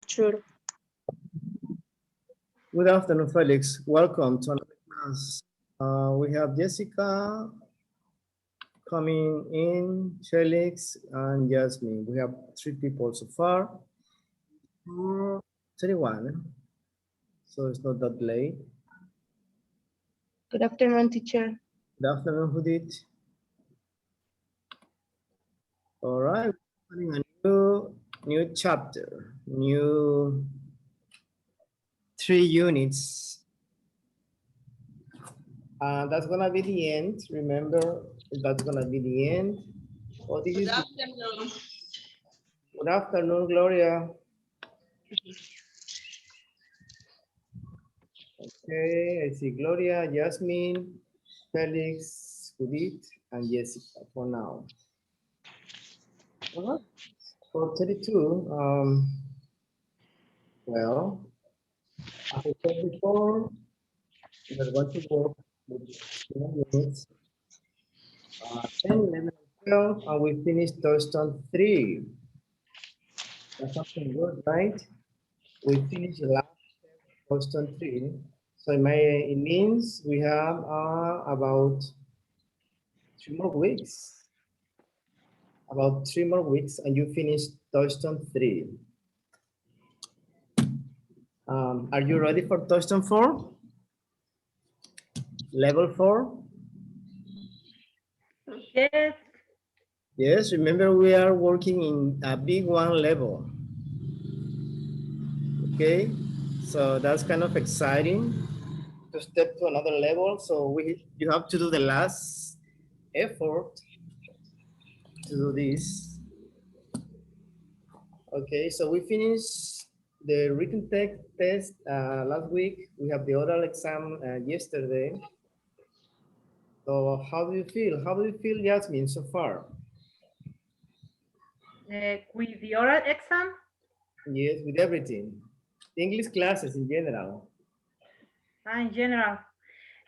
Sure. Good afternoon, Felix. Welcome to another class. We have Jessica coming in, Felix, and Jasmine. We have 3 people so far. 31, so it's not that late. Good afternoon, teacher. Good afternoon, Judith. All right, starting a new chapter, new 3 units. That's gonna be the end. Remember, that's gonna be the end. Oh, this is afternoon. good afternoon, Gloria. Okay, I see Gloria, Jasmine, Felix, Judith, and Jessica for now. All right. For 32, well, as I said before, we're going to work with 10 minutes, 10, 11, and 12, and we finished Touchstone 3. That's something good, right? We finished the last Touchstone 3. So it means we have about 3 more weeks. About 3 more weeks, and you finish Touchstone 3. Are you ready for Touchstone 4? Level 4? Yes. Yes, remember we are working in a big one level. Okay, so that's kind of exciting to step to another level. So you have to do the last effort to do this. Okay, so we finished the written test last week. We have the oral exam yesterday. So how do you feel? How do you feel, Jasmine, so far? With the oral exam? Yes, with everything. English classes in general. In general.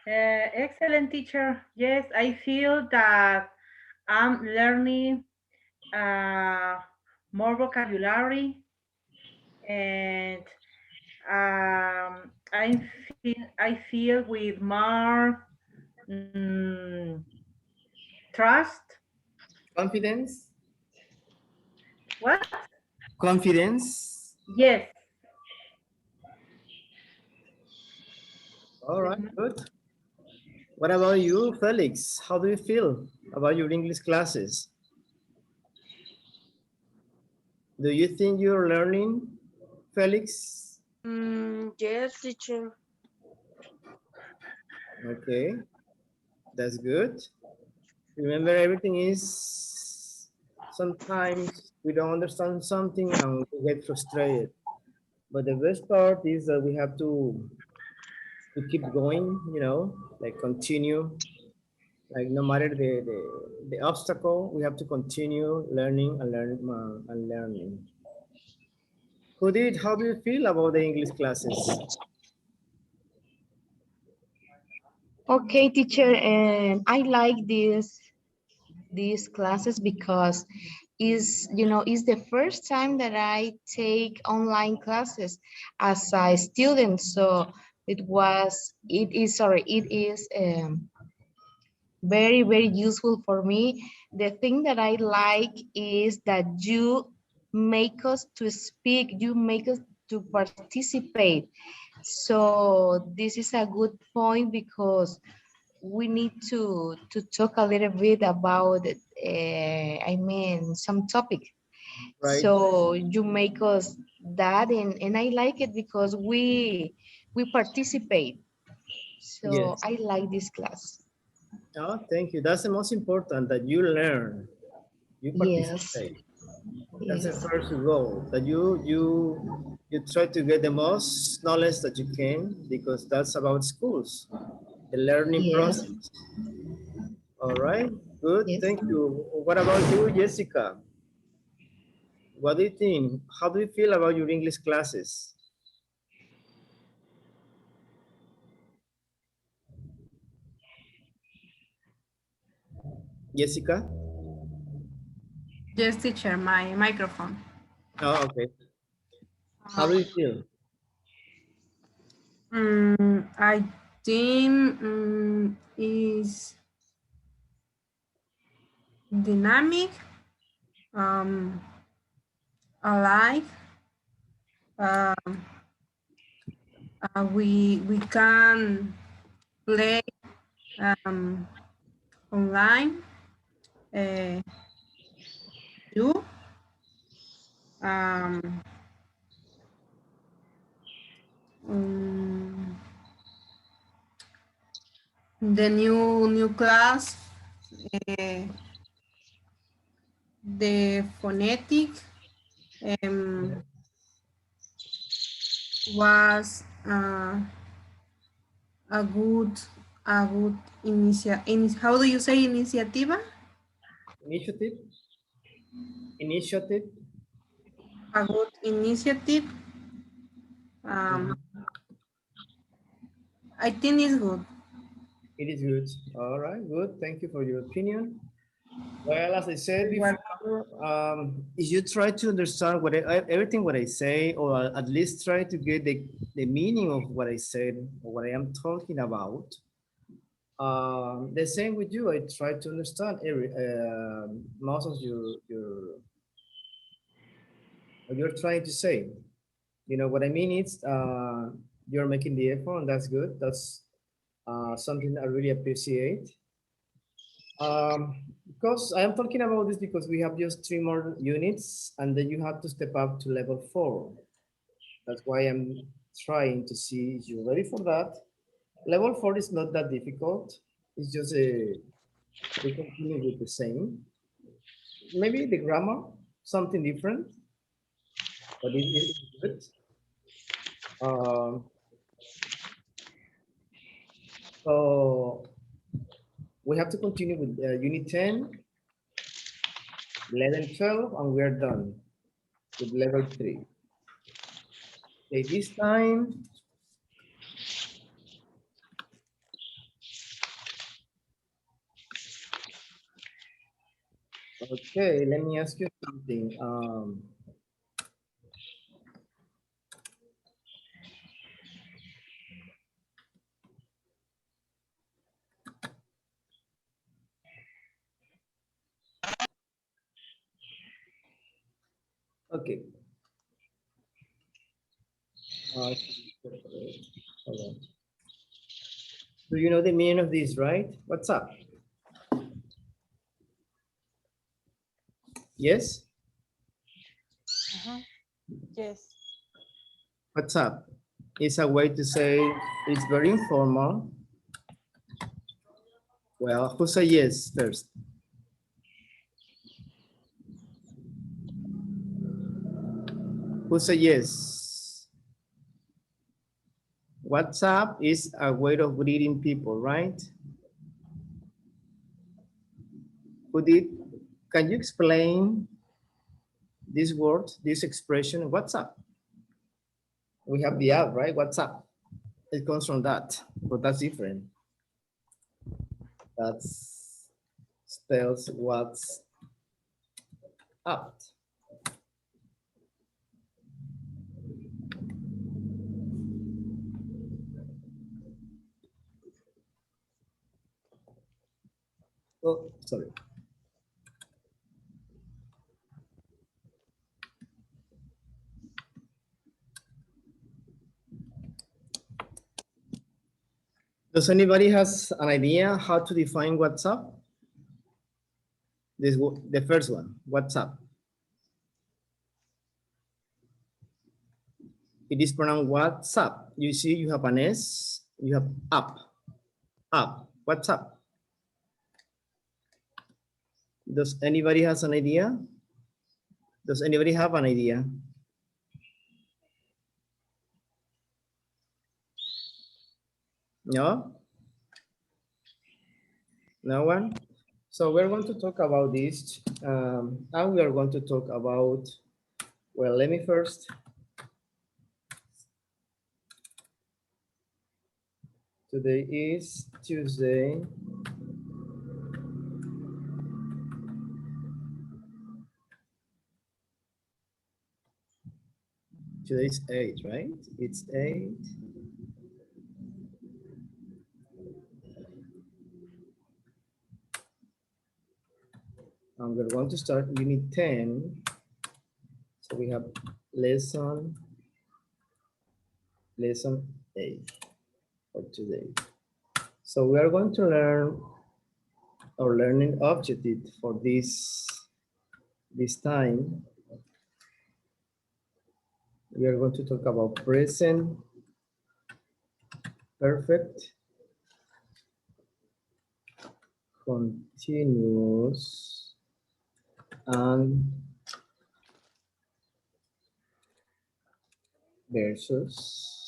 Excellent, teacher. Yes, I feel that I'm learning more vocabulary, and I feel with more trust. Confidence? What? Confidence? Yes. All right, good. What about you, Felix? How do you feel about your English classes? Do you think you're learning, Felix? Yes, teacher. Okay, that's good. Remember, everything is sometimes we don't understand something and we get frustrated. But the best part is that we have to keep going, you know, like continue. Like no matter the obstacle, we have to continue learning and learning. Judith, how do you feel about the English classes? Okay, teacher, and I like these classes because is the first time that I take online classes as a student. So it is very, very useful for me. The thing that I like is that you make us to speak, you make us to participate. So this is a good point because we need to talk a little bit about some topic. Right. So you make us that, and I like it because we participate. So Yes. I like this class. Oh, thank you. That's the most important, that you learn, you Yes, participate. That's the yes, first goal, that you try to get the most knowledge that you can, because that's about schools, the learning yes, process. All right, good, yes. thank you. What about you, Jessica? What do you think? How do you feel about your English classes? Jessica? Yes, teacher, my microphone. Oh, okay. How do you feel? I think is dynamic, um, alive. Um, we can play online. Uh, do um, um, the new class, uh, the phonetic was a good how do you say initiative? Initiative? Initiative? A good initiative. Mhm. I think it's good. It is good. All right, good. Thank you for your opinion. Well, as I said Well, before, if you try to understand everything what I say, or at least try to get the meaning of what I said, or what I am talking about, the same with you. I try to understand most of what you're trying to say. You know what I mean? It's you're making the effort, and that's good. That's something I really appreciate. Because I am talking about this because we have just 3 more units, and then you have to step up to level 4. That's why I'm trying to see if you're ready for that. Level 4 is not that difficult. It's just we continue with the same. Maybe the grammar, something different, but it is good. Um, so we have to continue with unit 10, 11, 12, and we're done with level 3. Okay, this time, okay, let me ask you something. Okay. Uh, hold on. Do you know the meaning of this, right? What's up? Yes? yes. What's up? It's a way to say it's very informal. Well, who say yes first? Who say yes? What's up is a way of greeting people, right? Who did? Can you explain this word, this expression? What's up? We have the app, right? What's up? It comes from that, but that's different. That's spells what's up. Oh, sorry. Does anybody has an idea how to define what's up? The first one, what's up? It is pronounced what's up. You see, you have an S, you have up, up. What's up? Does anybody has an idea? Does anybody have an idea? No? No one? So we're going to talk about this, and we are going to talk about, well, let me first. Today is Tuesday. Today's 8, right? It's 8. And we're going to start unit 10. So we have lesson 8 for today. So we are going to learn our learning objective for this time. We are going to talk about present perfect, continuous, and versus.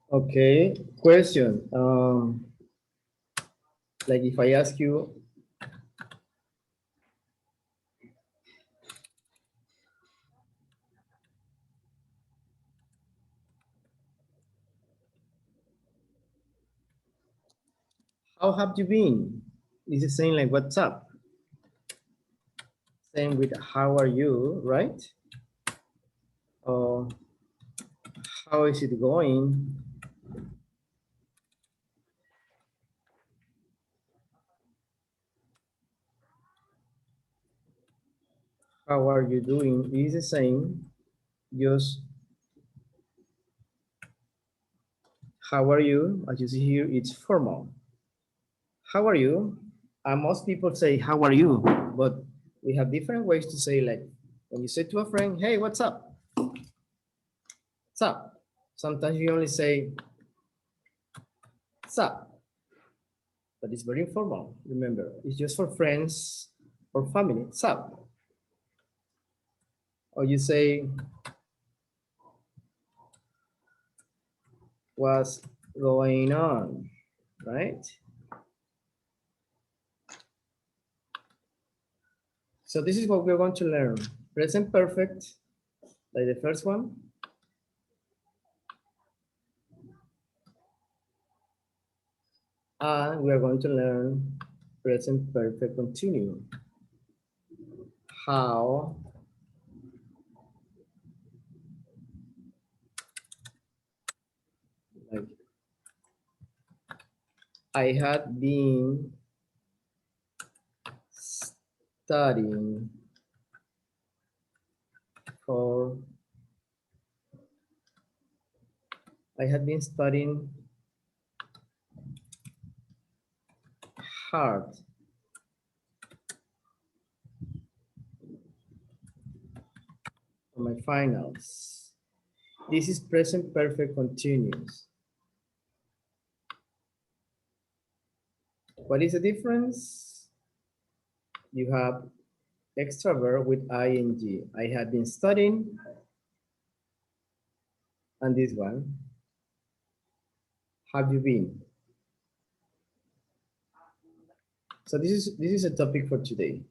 Okay, question. Like if I ask you, how have you been? This is saying like, what's up? Same with how are you, right? Or how is it going? How are you doing? Is the same, just how are you? As you see here, it's formal. How are you? And most people say, how are you? But we have different ways to say, like when you say to a friend, hey, what's up? What's up? Sometimes you only say, what's up? But it's very informal. Remember, it's just for friends or family. What's up? Or you say, what's going on, right? So this is what we're going to learn. Present perfect, like the first one. And we are going to learn present perfect continuous. How like I had been studying for I had been studying hard for my finals. This is present perfect continuous. What is the difference? You have extra verb with ing. I had been studying, and this one, have you been? So this is a topic for today.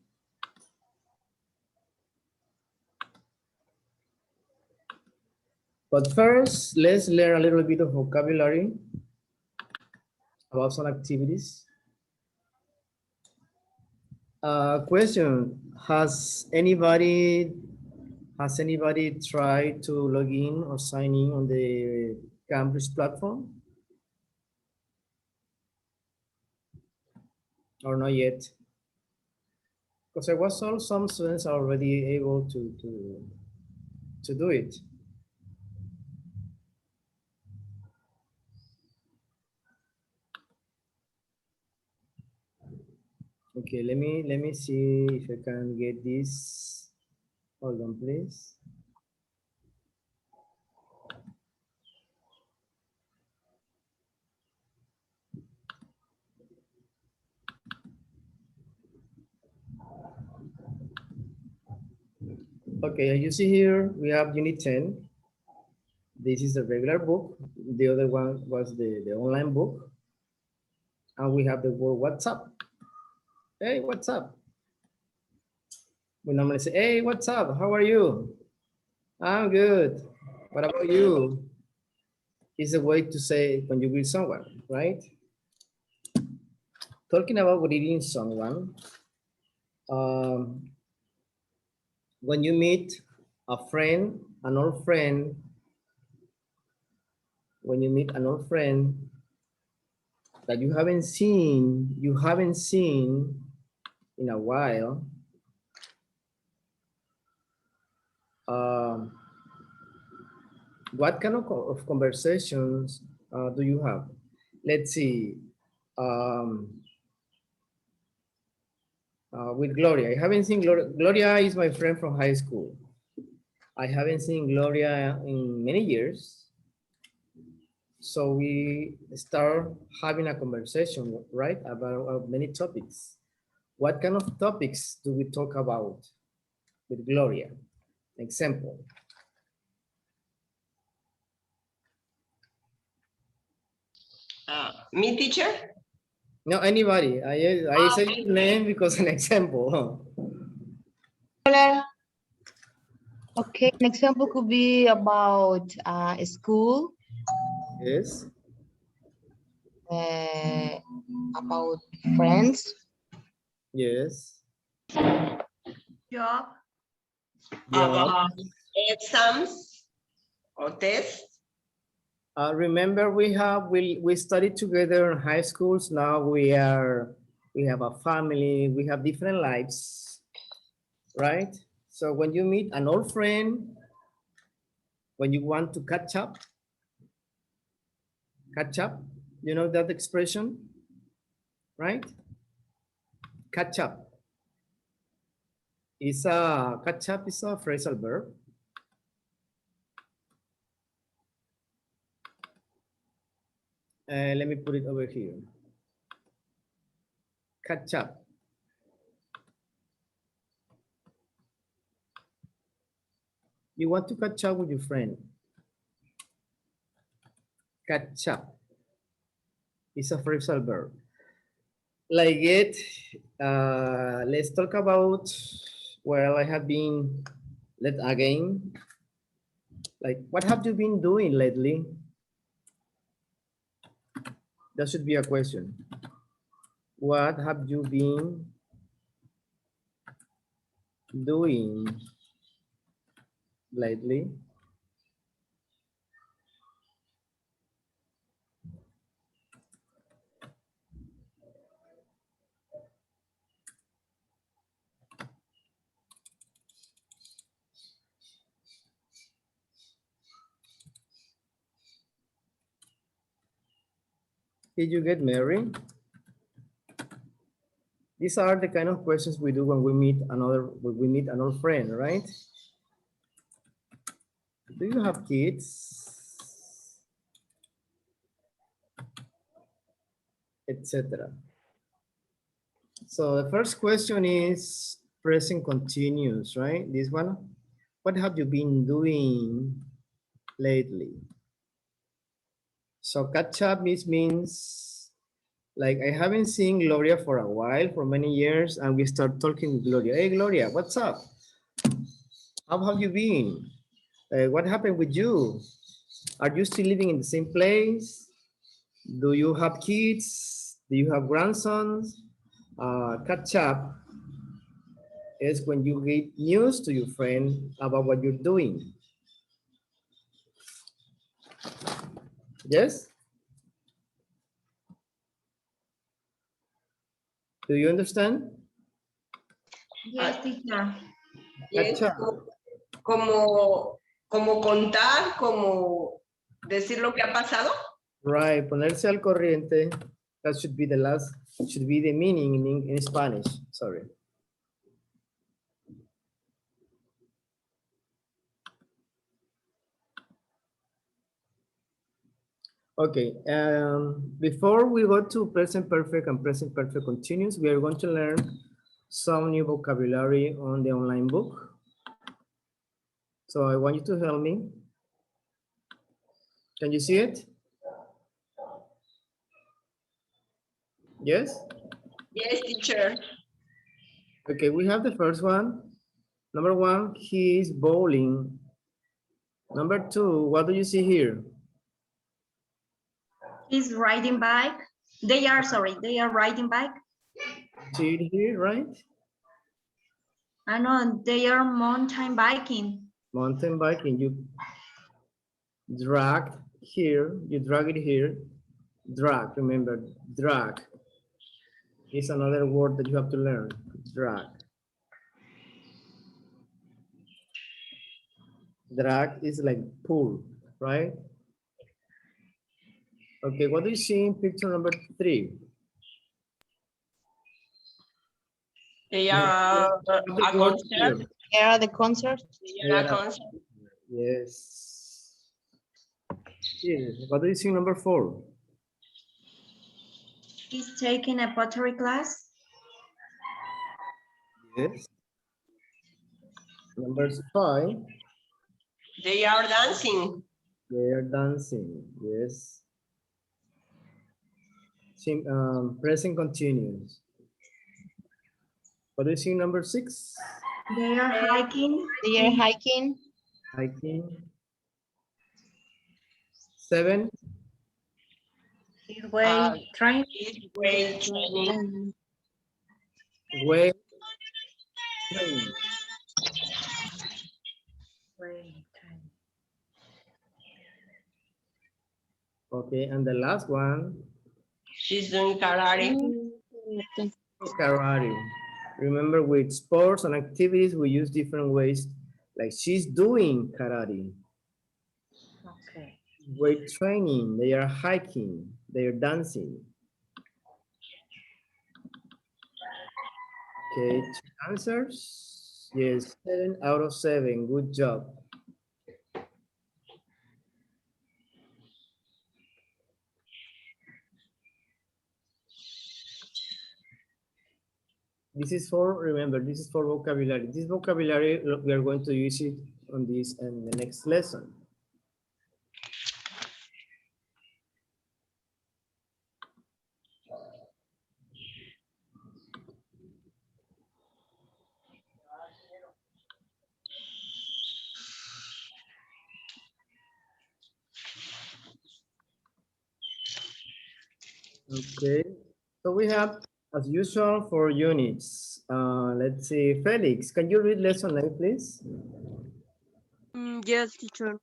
But first, let's learn a little bit of vocabulary about some activities. Question: Has anybody tried to log in or sign in on the Cambridge platform? Or not yet? Because I was told some students are already able to do it. Okay, let me see if I can get this. Hold on, please. Okay, as you see here, we have unit 10. This is a regular book. The other one was the online book. And we have the word what's up. Hey, what's up? We normally say, hey, what's up? How are you? I'm good. What about you? It's a way to say when you greet someone, right? Talking about greeting someone, um, when you meet a friend, an old friend, when you meet an old friend that you haven't seen in a while, um, what kind of conversations do you have? Let's see. Um, with Gloria, I haven't seen Gloria. Gloria is my friend from high school. I haven't seen Gloria in many years. So we start having a conversation, right, about many topics. What kind of topics do we talk about with Gloria? Example. Me, teacher? No, anybody. I say your name because an example. Okay, an example could be about school, Yes. about friends, Yes. Job. Yeah. About exams or tests? Remember, we studied together in high schools. Now we have a family. We have different lives, right? So when you meet an old friend, when you want to catch up, you know that expression, right? Catch up. Catch up is a phrasal verb. Let me put it over here. Catch up. You want to catch up with your friend. Catch up. It's a phrasal verb. Like it, let's talk about, well, I have been, again, like, what have you been doing lately? That should be a question. What have you been doing lately? Did you get married? These are the kind of questions we do when we meet an old friend, right? Do you have kids? Etc. So the first question is present continuous, right? This one. What have you been doing lately? So catch up means like I haven't seen Gloria for a while, for many years, and we start talking with Gloria. Hey, Gloria, what's up? How have you been? What happened with you? Are you still living in the same place? Do you have kids? Do you have grandsons? Catch up is when you give news to your friend about what you're doing. Yes? Do you understand? Yes, teacher. Yes, Catch up. como contar, como decir lo que ha pasado. Right, ponerse al corriente. That should be should be the meaning in Spanish. Sorry. Okay, before we go to present perfect and present perfect continuous, we are going to learn some new vocabulary on the online book. So I want you to help me. Can you see it? Yes? Yes, teacher. Okay, we have the first one. Number one, he is bowling. Number two, what do you see here? He's riding bike. They are, sorry, they are riding bike. See it here, right? I know, they are mountain biking. Mountain biking, you drag here, you drag it here. Drag, remember, drag is another word that you have to learn, drag. Drag is like pull, right? Okay, what do you see in picture number 3? They are The a word concert. here. Here are the concerts. They are a concert. Yes. Here, what do you see in number 4? He's taking a pottery class. Yes. Number 5, They are dancing. they are dancing. Yes. Present continuous. What do you see in number 6? They are hiking. They are hiking. Hiking. 7, He's weight training. Is weight training. way training. Weight training. Okay, and the last one, She's doing karate. karate. Remember, with sports and activities, we use different ways. Like she's doing karate. Okay. Weight training, they are hiking, they are dancing. Okay, 2 answers. Yes, 7 out of 7. Good job. This is for, remember, this is for vocabulary. This vocabulary, we are going to use it on this and the next lesson. Okay, so we have, as usual, 4 units. Let's see, Felix, can you read lesson 9, please? Yes, teacher.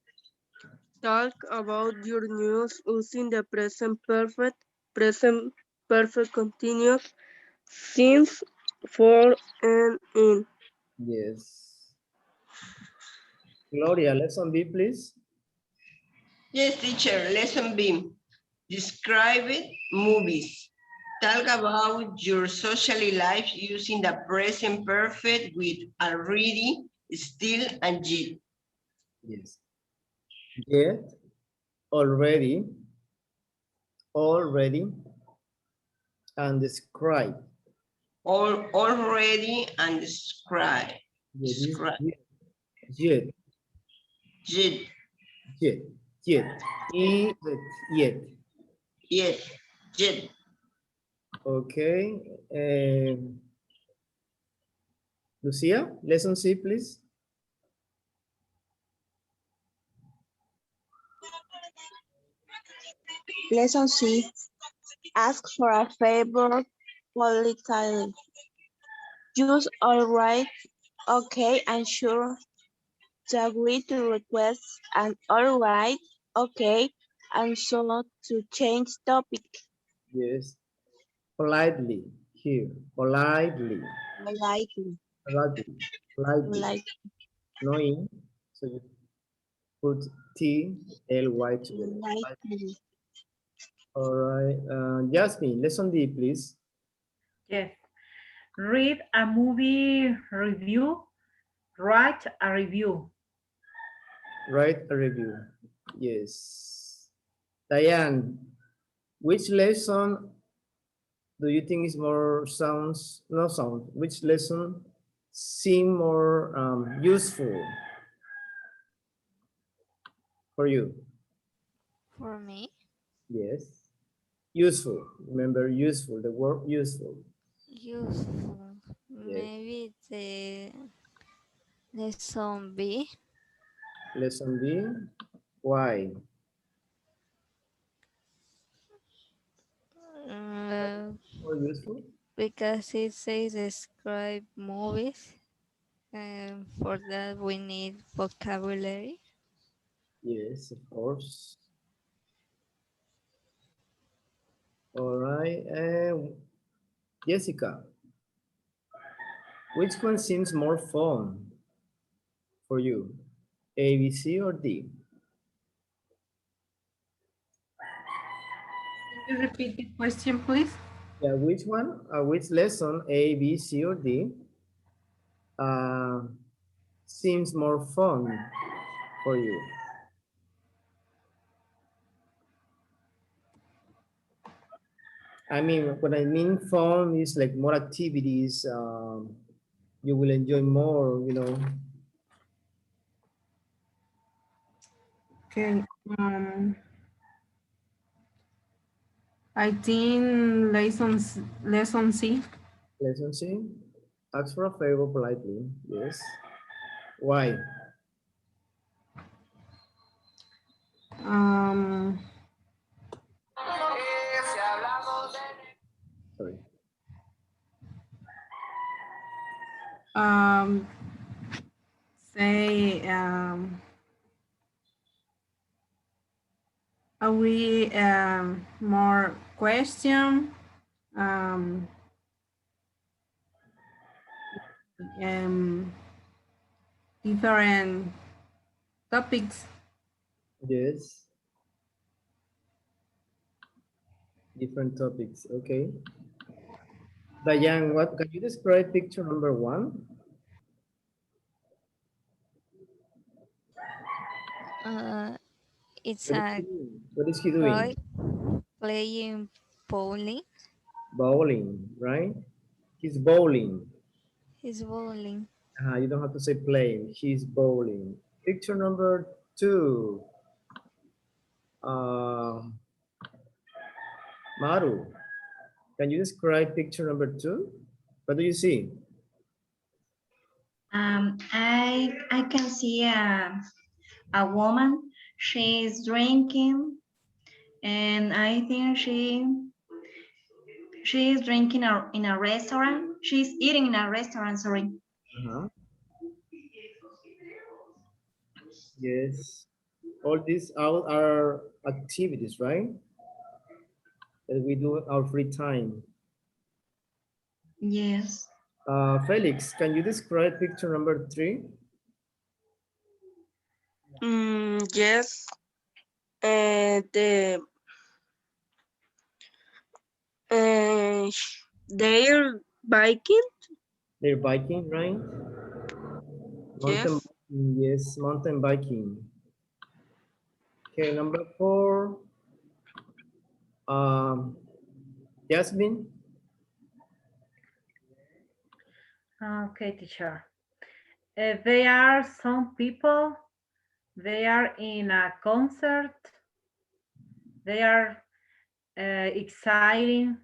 Talk about your news using the present perfect continuous since, for, and in. Yes. Gloria, lesson B, please. Yes, teacher. Lesson B. Describe it, movies. Talk about your social life using the present perfect with already, still, and yet. Yes. Yet, already, and describe. Already and describe. Yes, this is Describe. yet, Yet. yet, yet, yet, yet. Yet. Yet. Okay. Lucia, lesson C, please. Lesson C. Ask for a favor politely. Use all right, okay, and sure to agree to requests, and all right, okay, and so to change topic. Yes. Politely, here. Politely. Politely. Politely. Politely. Politely. No in. So you put T, L, Y together. Politely. All right. Jasmine, lesson D, please. Yes. Read a movie review. Write a review. Write a review. Yes. Diane, which lesson do you think is more which lesson seem more useful for you? For me, Yes. Useful. Remember useful, the word useful. useful. Yes. Maybe the lesson B. Lesson B. Why? Uh, More useful? because it says describe movies. And for that, we need vocabulary. Yes, of course. All right. Jessica, which one seems more fun for you? A, B, C, or D? Can you repeat the question, please? Yeah, which one? Which lesson, A, B, C, or D, uh, seems more fun for you? I mean, what I mean fun is like more activities. You will enjoy more, you know. Okay. I think lesson C. Lesson C. Ask for a favor politely. Yes. Why? Um, Sorry. um, say are we more question um, um, different topics. Yes. Different topics. Okay. Diane, what can you describe picture number one? Uh, it's What is he a doing? What is he doing? guy playing bowling. Bowling, right? He's bowling. He's bowling. You don't have to say playing. He's bowling. Picture number two. Uh, Maru, can you describe picture number two? What do you see? I can see a woman. She's drinking, and I think she is drinking in a restaurant. She's eating in a restaurant. Sorry. Uh-huh. Yes. All these are activities, right? That we do in our free time. Yes. Felix, can you describe picture number three? Yes. The they're biking. They're biking, right? Mountain Yes. biking, yes, mountain biking. Okay, number four. Um, Jasmine. Okay, teacher. They are some people. They are in a concert. They are exciting,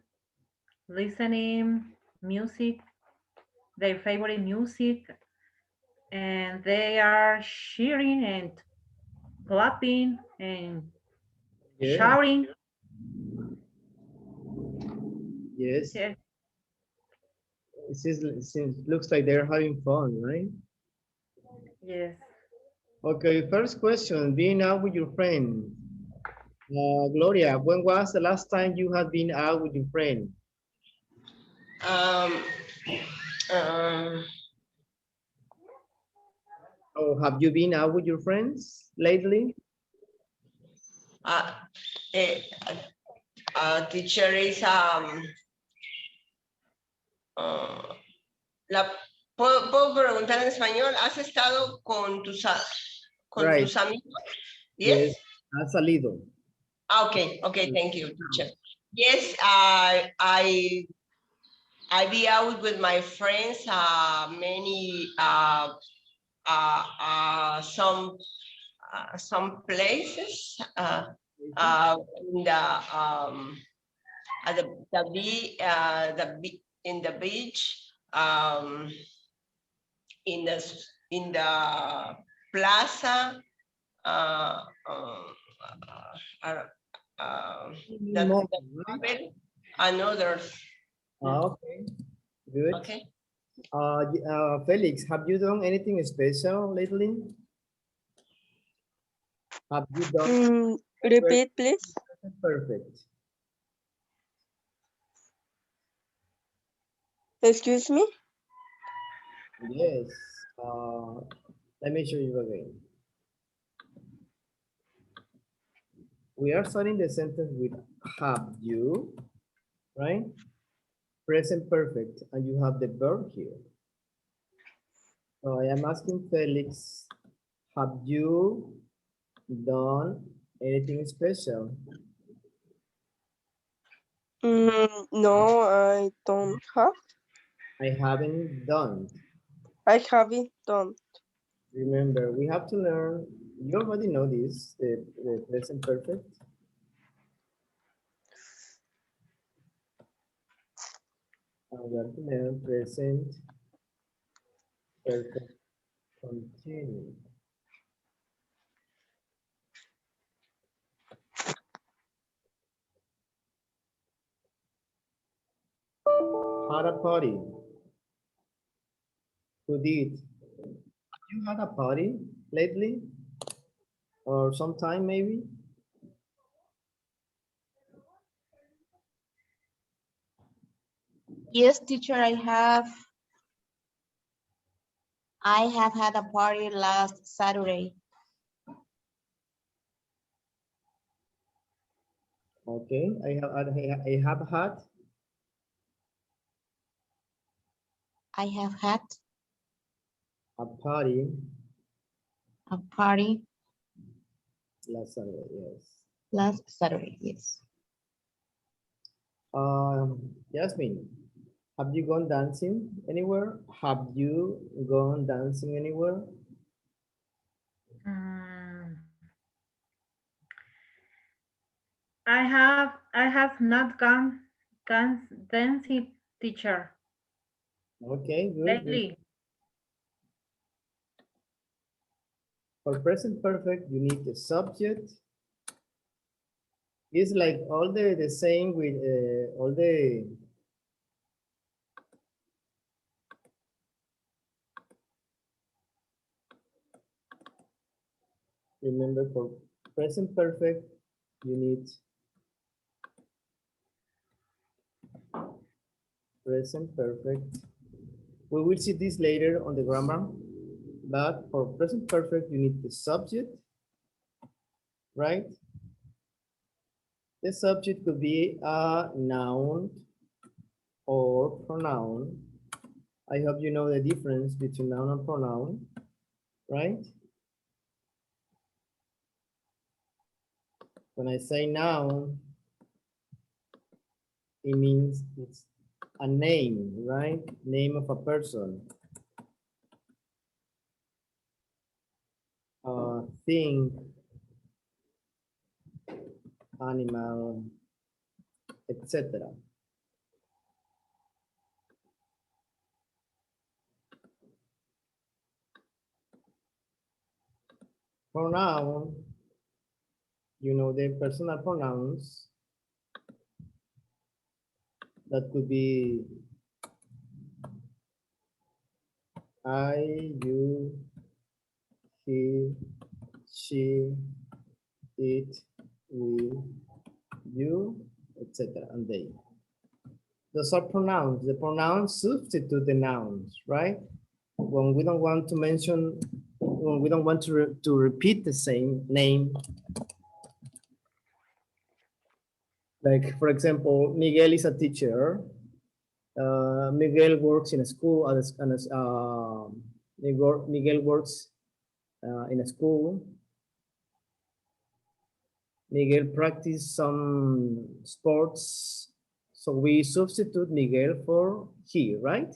listening music, their favorite music, and they are cheering and clapping and Yeah, shouting. yes. Yes, Looks like they're having fun, right? yes. Okay, first question, being out with your friend. Gloria, when was the last time you had been out with your friend? Um, um, Or have you been out with your friends lately? uh, eh, teacher is uh, ¿puedo preguntar en español? ¿Has estado con con Right, tus amigos? yes, Yes. has salido. Okay, okay, thank you, teacher. Yes, I be out with my friends. Many some places. in the at in the beach, in the plaza, uh, uh, More, the right? travel and others. Okay, good. Okay. Felix, have you done anything special lately? Have you done Repeat, please. perfect? Excuse me. Yes. Let me show you again. We are starting the sentence with have you, right? Present perfect, and you have the verb here. So I am asking Felix, have you done anything special? No, I don't have. I haven't done. I haven't done. Remember, we have to learn, you already know this, the present perfect. We have to learn present perfect continue. Had a party. Who did? Have you had a party lately? Or sometime maybe? Yes, teacher, I have had a party last Saturday. Okay, I have had a party a party last Saturday, yes. last Saturday, yes. Jasmine, have you gone dancing anywhere? Have you gone dancing anywhere? Mm, I have not gone dancing teacher Okay, good, good. lately. For present perfect, you need the subject. It's like all the same with all the remember for present perfect, you need present perfect. We will see this later on the grammar, but for present perfect, you need the subject, right? The subject could be a noun or pronoun. I hope you know the difference between noun and pronoun, right? When I say noun, it means it's a name, right? Name of a person, thing, animal, etc. Pronoun, you know the personal pronouns that could be I, you, he, she, it, we, you, etc. and they. Those are pronouns. The pronouns substitute the nouns, right? When we don't want to mention, when we don't want to repeat the same name. Like, for example, Miguel is a teacher. Miguel works in a school. Miguel works in a school. Miguel practice some sports. So we substitute Miguel for he, right?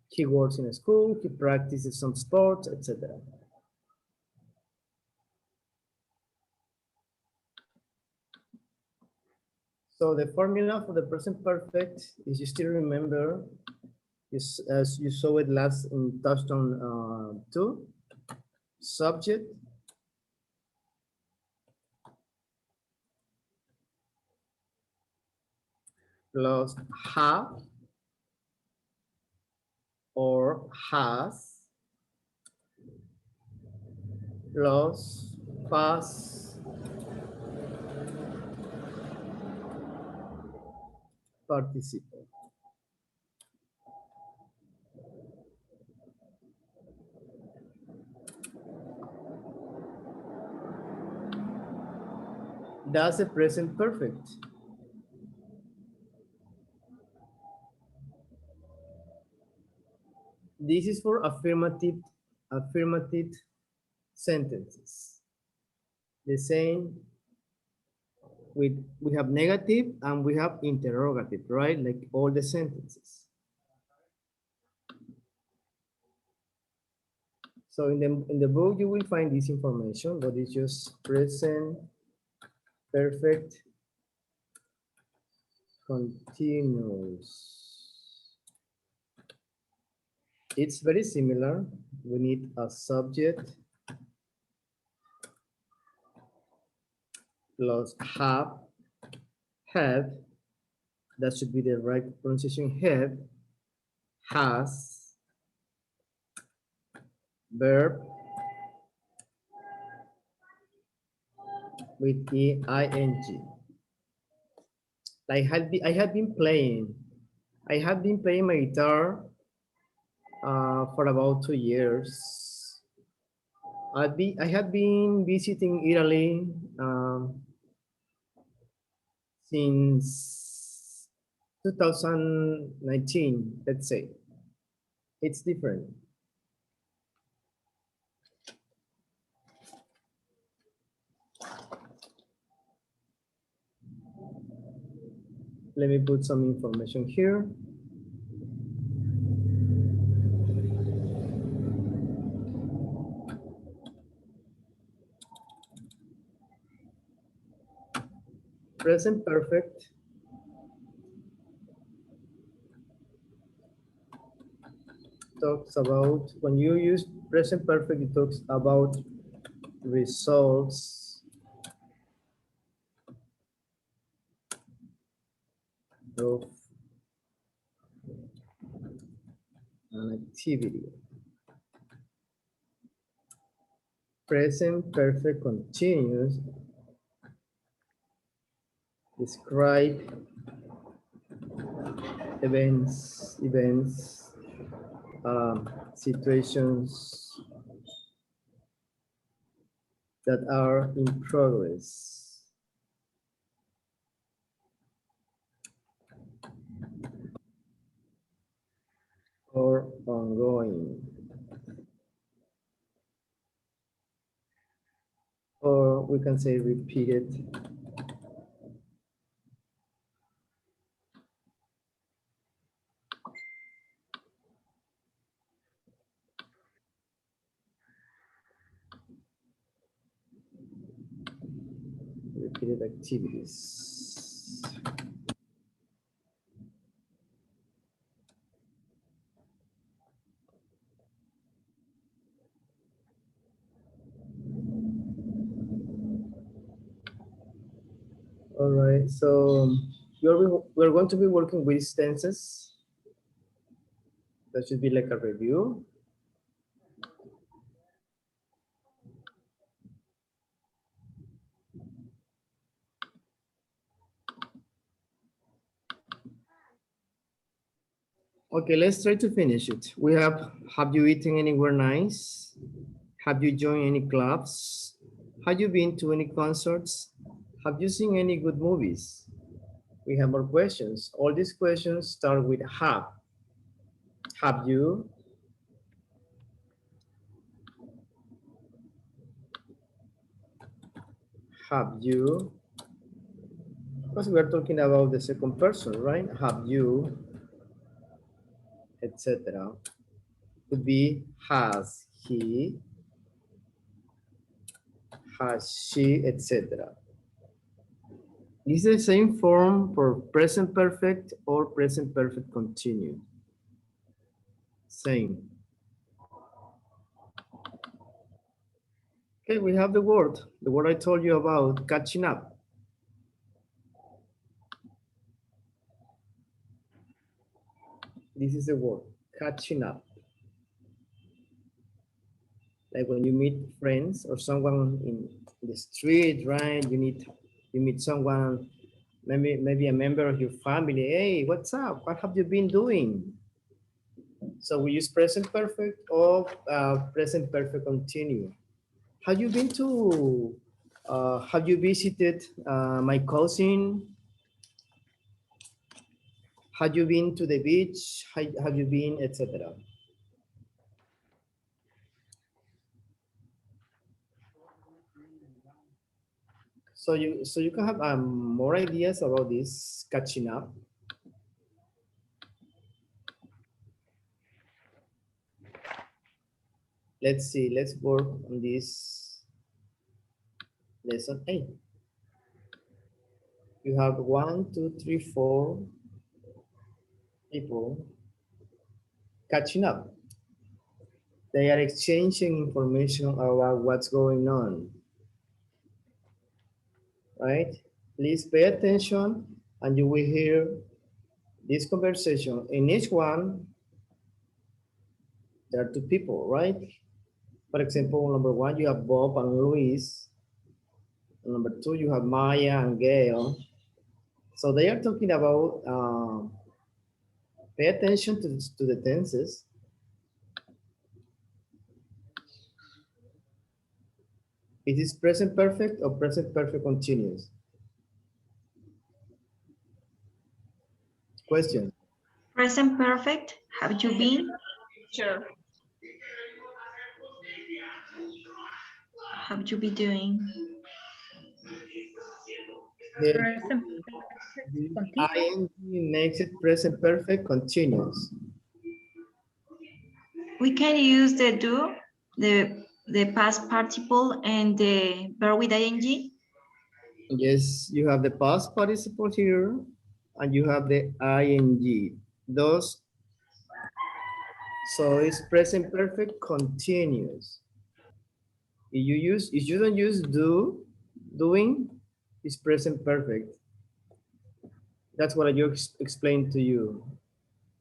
He works in a school, he practices some sports, etc. So the formula for the present perfect is, you still remember, is as you saw it last in Touchstone 2, subject plus have or has plus past participle. That's the present perfect. This is for affirmative sentences. The same with, we have negative and we have interrogative, right? Like all the sentences. So in the book you will find this information, but it's just present perfect continuous. It's very similar. We need a subject plus have, had, that should be the right pronunciation, had, has, verb with ing. I have been playing my guitar for about 2 years. I have been visiting Italy since 2019, let's say. It's different. Let me put some information here. Present perfect talks about, when you use present perfect, it talks about results of an activity. Present perfect continuous describe events, situations that are in progress. Or ongoing. Or we can say repeated. Repeated activities. All right, so we're going to be working with tenses. That should be like a review. Okay, let's try to finish it. We have you eaten anywhere nice? Have you joined any clubs? Have you been to any concerts? Have you seen any good movies? We have more questions. All these questions start with have. Have you? Have you? Because we're talking about the second person, right? Have you, etc. Could be has he, has she, etc. This is the same form for present perfect or present perfect continuous. Same. Okay, we have the word I told you about, catching up. This is the word, catching up. Like when you meet friends or someone in the street, right? You meet someone, maybe a member of your family. Hey, what's up? What have you been doing? So we use present perfect or present perfect continuous. Have you been to? Have you visited my cousin? Have you been to the beach? Have you been, etc. So you can have more ideas about this catching up. Let's see. Let's work on this lesson 8. You have 1, 2, 3, 4 people catching up. They are exchanging information about what's going on. Right? Please pay attention and you will hear this conversation. In each one, there are 2 people, right? For example, number 1, you have Bob and Luis. And number 2, you have Maya and Gail. So they are talking about, pay attention to the tenses. It is present perfect or present perfect continuous? Question. Present perfect. Have you been? Sure. Have you been doing? Present The continuous. ing makes it present perfect continuous. We can use the do, the past participle, and the verb with ing. Yes, you have the past participle here, and you have the ing. Those, so it's present perfect continuous. If you don't use doing, it's present perfect. That's what I just explained to you.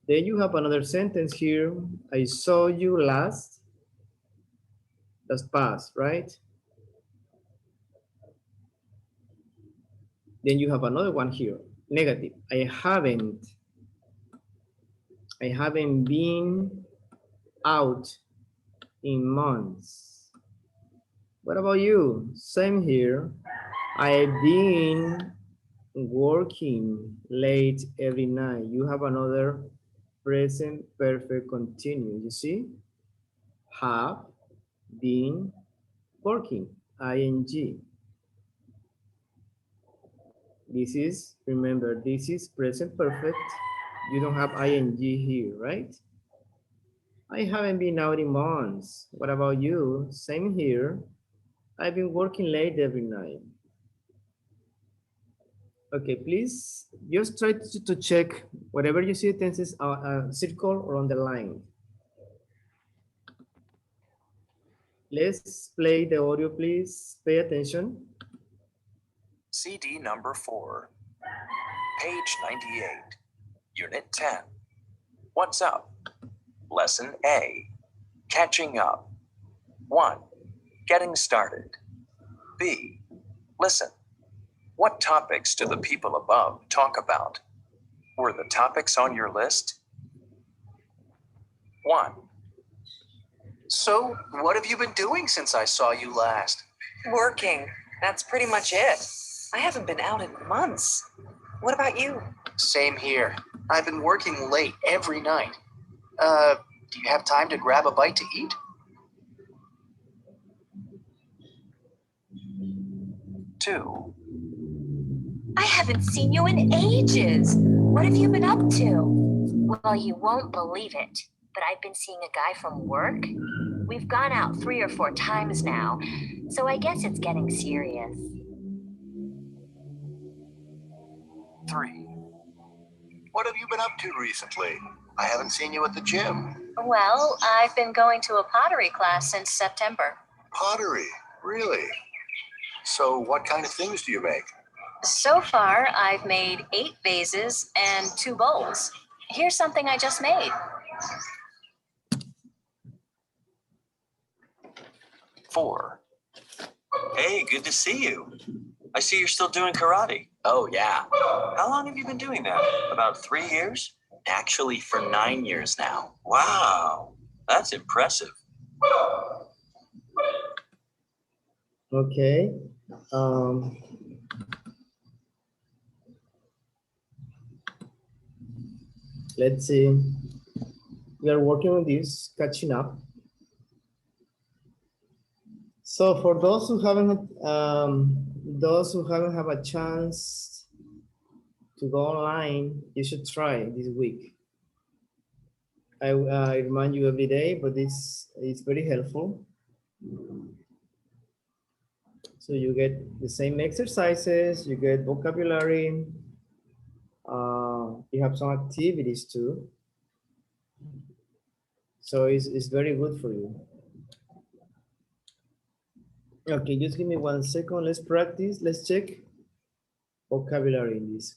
Then you have another sentence here. I saw you last. That's past, right? Then you have another one here, negative. I haven't been out in months. What about you? Same here. I've been working late every night. You have another present perfect continuous. You see? Have been working, ing. This is, remember, this is present perfect. You don't have ing here, right? I haven't been out in months. What about you? Same here. I've been working late every night. Okay, please just try to check whatever you see tenses circle or underline. Let's play the audio, please. Pay attention. CD number 4, page 98, Unit 10. What's up? Lesson A, catching up. 1, getting started. B, listen. What topics do the people above talk about? Were the topics on your list? 1. So, what have you been doing since I saw you last? Working. That's pretty much it. I haven't been out in months. What about you? Same here. I've been working late every night. Do you have time to grab a bite to eat? 2. I haven't seen you in ages. What have you been up to? Well, you won't believe it, but I've been seeing a guy from work. We've gone out 3 or 4 times now, so I guess it's getting serious. 3. What have you been up to recently? I haven't seen you at the gym. Well, I've been going to a pottery class since September. Pottery, really? So what kind of things do you make? So far, I've made 8 vases and 2 bowls. Here's something I just made. 4. Hey, good to see you. I see you're still doing karate. Oh, yeah. How long have you been doing that? About 3 years? Actually, for 9 years now. Wow, that's impressive. Okay. Let's see. We are working on this, catching up. So for those who haven't have a chance to go online, you should try this week. I remind you every day, but it's very helpful. So you get the same exercises, you get vocabulary, you have some activities too. So it's very good for you. Okay, just give me 1 second. Let's practice. Let's check vocabulary in this.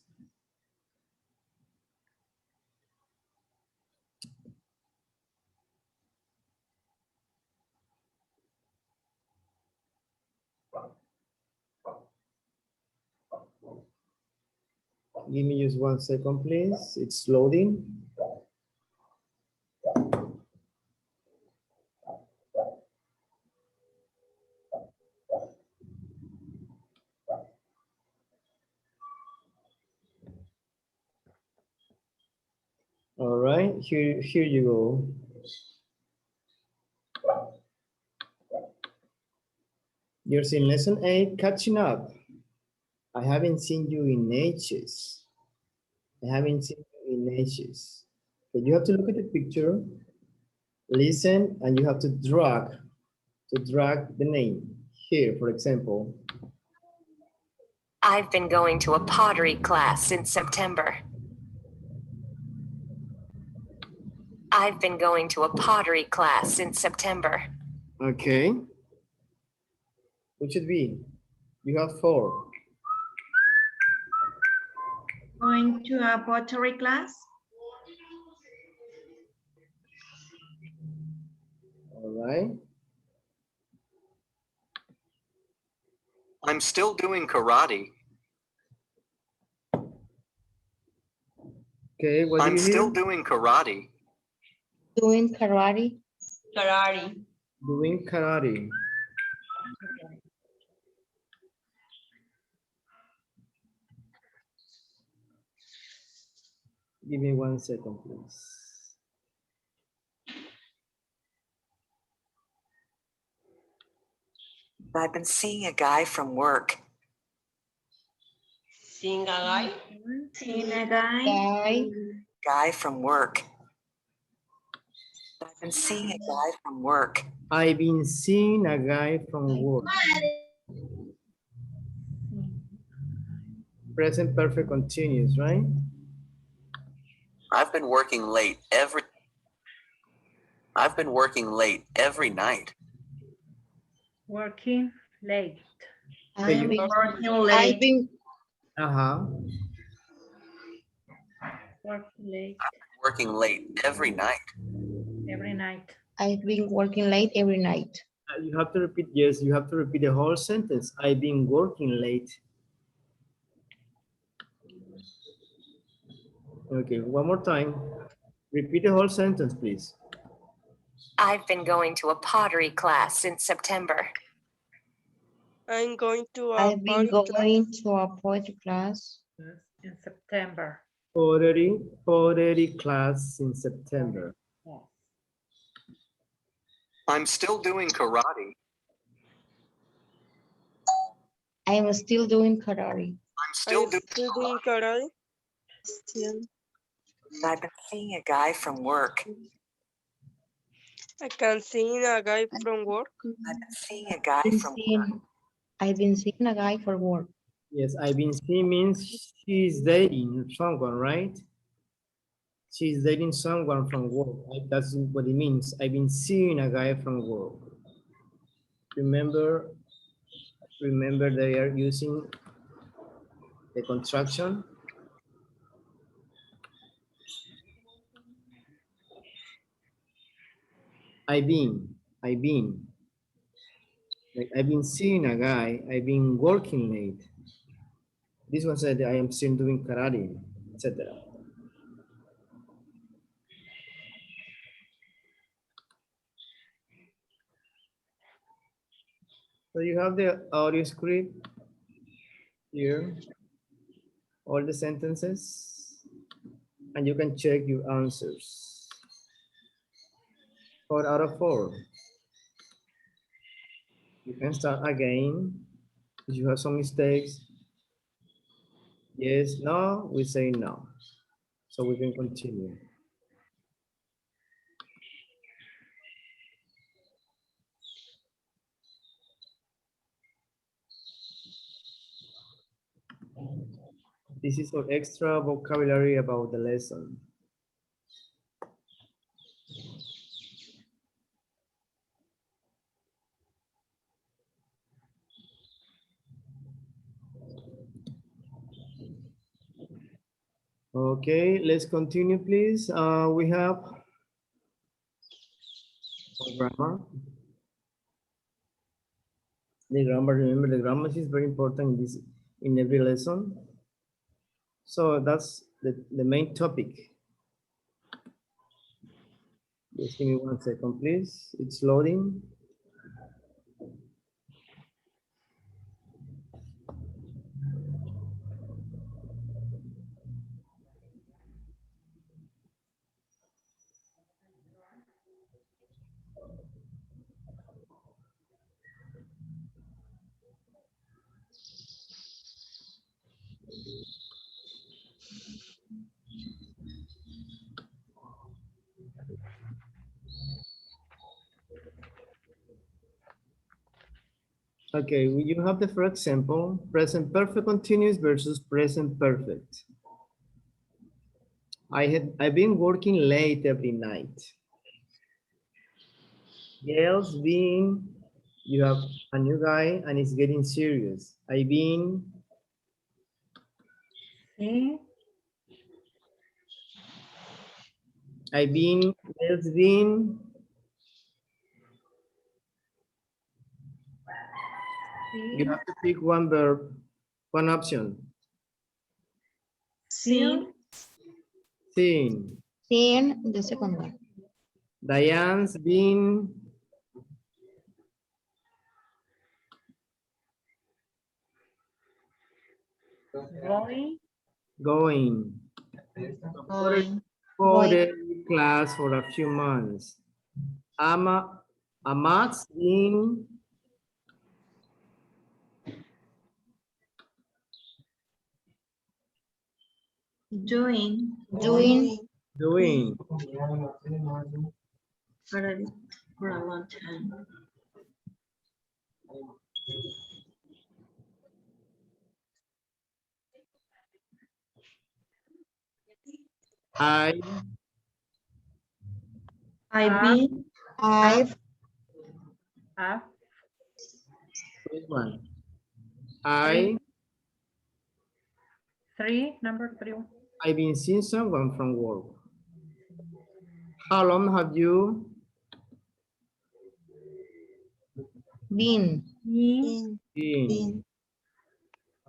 Give me just 1 second, please. It's loading. All right, here you go. You're in lesson 8, catching up. I haven't seen you in ages. I haven't seen you in ages. Okay, you have to look at the picture, listen, and you have to drag the name. Here, for example. I've been going to a pottery class since September. I've been going to a pottery class since September. Okay. Which should be? You have 4. Going to a pottery class? All right. I'm still doing karate. Okay, what do I'm you still hear? doing karate. Doing karate. Karate. Doing karate. Give me 1 second, please. I've been seeing a guy from work. Seeing a guy? Seeing a guy? Guy from work. I've been seeing a guy from work. I've been seeing a guy from work. Present perfect continuous, right? I've been working late every night. Working late. Okay, Working late. Working late Working late every night. every night. I've been working late every night. You have to repeat, yes, you have to repeat the whole sentence. I've been working late. Okay, one more time. Repeat the whole sentence, please. I've been going to a pottery class since September. I'm going to a I've been going to a poetry class. In September. Pottery class in September. Yes. I'm still doing karate. I am still doing karate. I'm still doing karate. Still. I've been seeing a guy from work. I can see a guy from work. I've been seeing a guy from work. I've been seeing a guy for work. Yes, I've been seeing means she's dating someone, right? She's dating someone from work. Right? That's what it means. I've been seeing a guy from work. Remember, remember they are using the contraction. I've been. Like I've been seeing a guy, I've been working late. This one said I am still doing karate, etc. So you have the audio script here, all the sentences, and you can check your answers. 4 out of 4. You can start again. If you have some mistakes, yes, no, we say no. So we can continue. This is for extra vocabulary about the lesson. Okay, let's continue, please. We have grammar. The grammar, remember the grammar is very important in this, in every lesson. So that's the main topic. Just give me 1 second, please. It's loading. Okay, you have the first example, present perfect continuous versus present perfect. I've been working late every night. Girls being, you have a new guy and it's getting serious. I've been, Sí. I've been, girls been, you Sí. have to pick one verb, one option. Sí. Seen. Seen, the second one. Diane's been, Going. going Going. for the class for a few months. Amat's been, Doing. Doing. doing. For a long time. I, I've been. I've. which one? Number 3. I've been seeing someone from work. How long have you Been. been?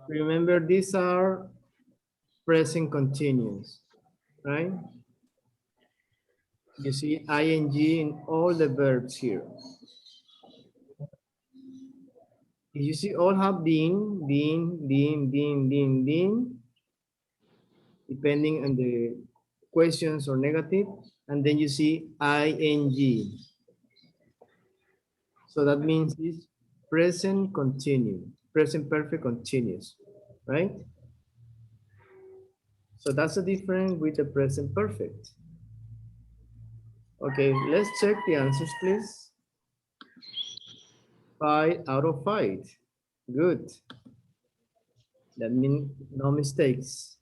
Remember, these are present continuous, right? You see ing in all the verbs here. You see all have been, depending on the questions or negative, and then you see ing. So that means it's present continuous, present perfect continuous, right? So that's the difference with the present perfect. Okay, let's check the answers, please. 5 out of 5. Good. That means no mistakes.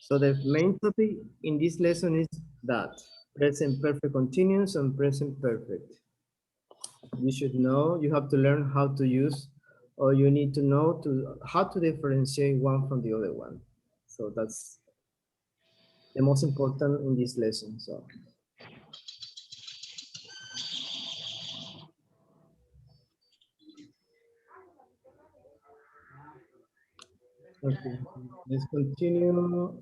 So the main topic in this lesson is that present perfect continuous and present perfect. You should know, you have to learn how to use, or you need to know how to differentiate one from the other one. So that's the most important in this lesson. So okay, let's continue.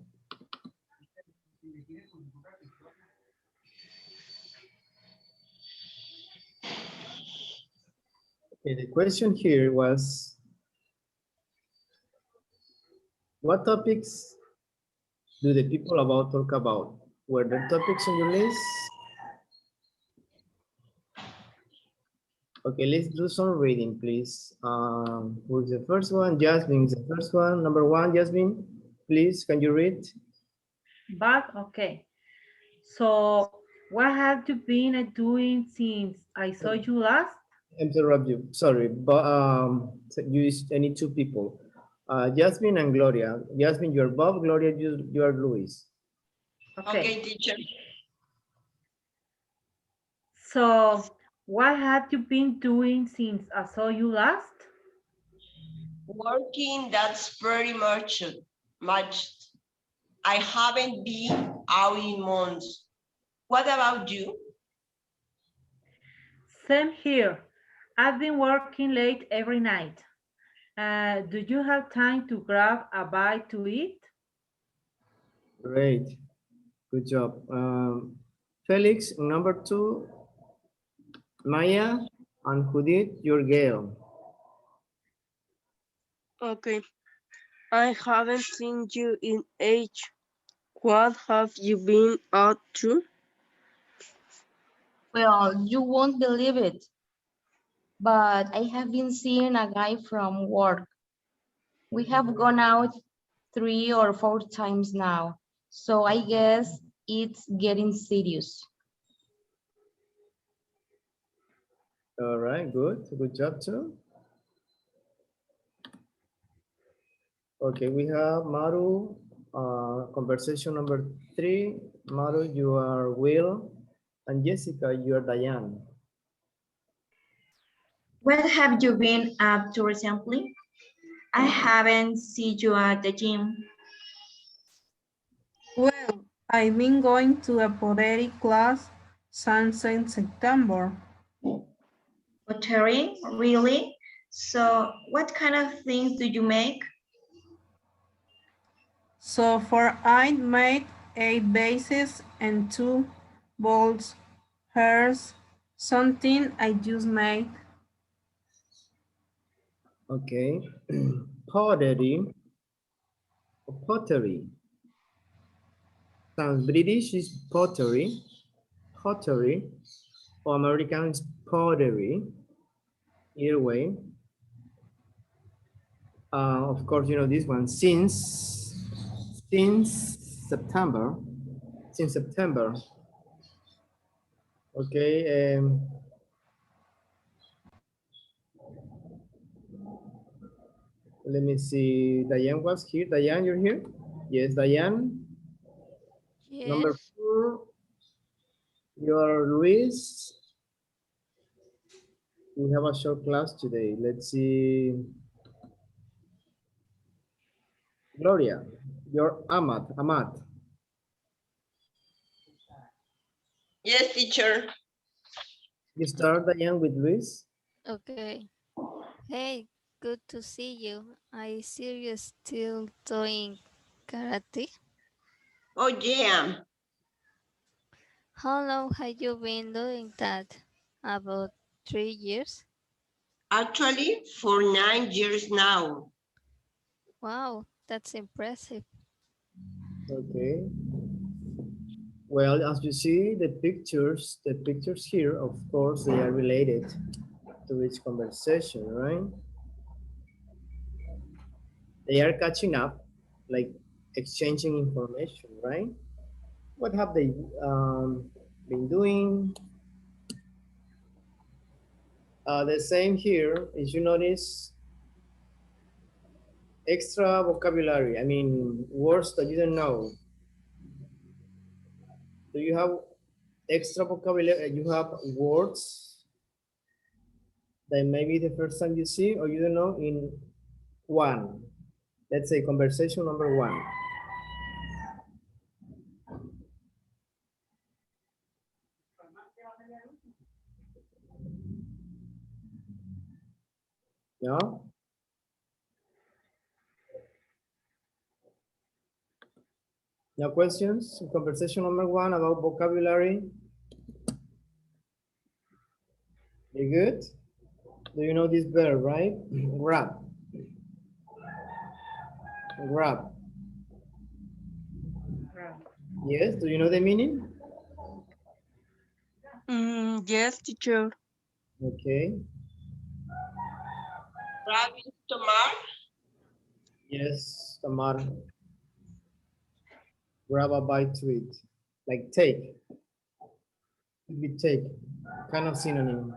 Okay, the question here was, what topics do the people about talk about? Were there topics on your list? Okay, let's do some reading, please. Who's the first one? Jasmine is the first one. Number one, Jasmine, please, can you read? But okay. So what have you been doing since I saw you last? Interrupt you, sorry, but so I need two people. Jasmine and Gloria. Jasmine, you're Bob. Gloria, you are Luis. Okay, teacher. So what have you been doing since I saw you last? Working, that's pretty much. I haven't been out in months. What about you? Same here. I've been working late every night. Do you have time to grab a bite to eat? Great, good job. Felix, number two, Maya, and Judith, your girl. Okay. I haven't seen you in age. What have you been up to? Well, you won't believe it, but I have been seeing a guy from work. We have gone out 3 or 4 times now, so I guess it's getting serious. All right, good job too. Okay, we have Maru, conversation number 3. Maru, you are Will, and Jessica, you are Diane. What have you been up to recently? I haven't seen you at the gym. Well, I've been going to a pottery class since September. Pottery, really? So what kind of things do you make? So far, I made 8 vases and 2 bowls. Here's something I just made. Okay, pottery, pottery. Sounds British is pottery, pottery, or American is pottery. Either way. Of course, you know this one. Since September. Since September. Okay. Let me see. Diane was here. Diane, you're here? Yes, Diane. Number Yes. 4. You're Luis. We have a short class today. Let's see. Gloria, you're Ahmad. Ahmad. Yes, teacher. You start, Diane, with Luis. Okay. Hey, good to see you. I see you still doing karate. Oh, yeah. How long have you been doing that? About 3 years? Actually, for 9 years now. Wow, that's impressive. Okay. Well, as you see, the pictures here, of course, they are related to each conversation, right? They are catching up, like exchanging information, right? What have they been doing? The same here, as you notice, extra vocabulary. I mean, words that you don't know. Do you have extra vocabulary? You have words that maybe the first time you see or you don't know in one. Let's say conversation number one. No? No questions? Conversation number one about vocabulary. You good? Do you know this verb, right? Grab. Grab. Yes, do you know the meaning? Yes, teacher. Okay. Grabbing, tomar. Yes, Tamar. Grab a bite to it. Like take. Could be take. Kind of synonym.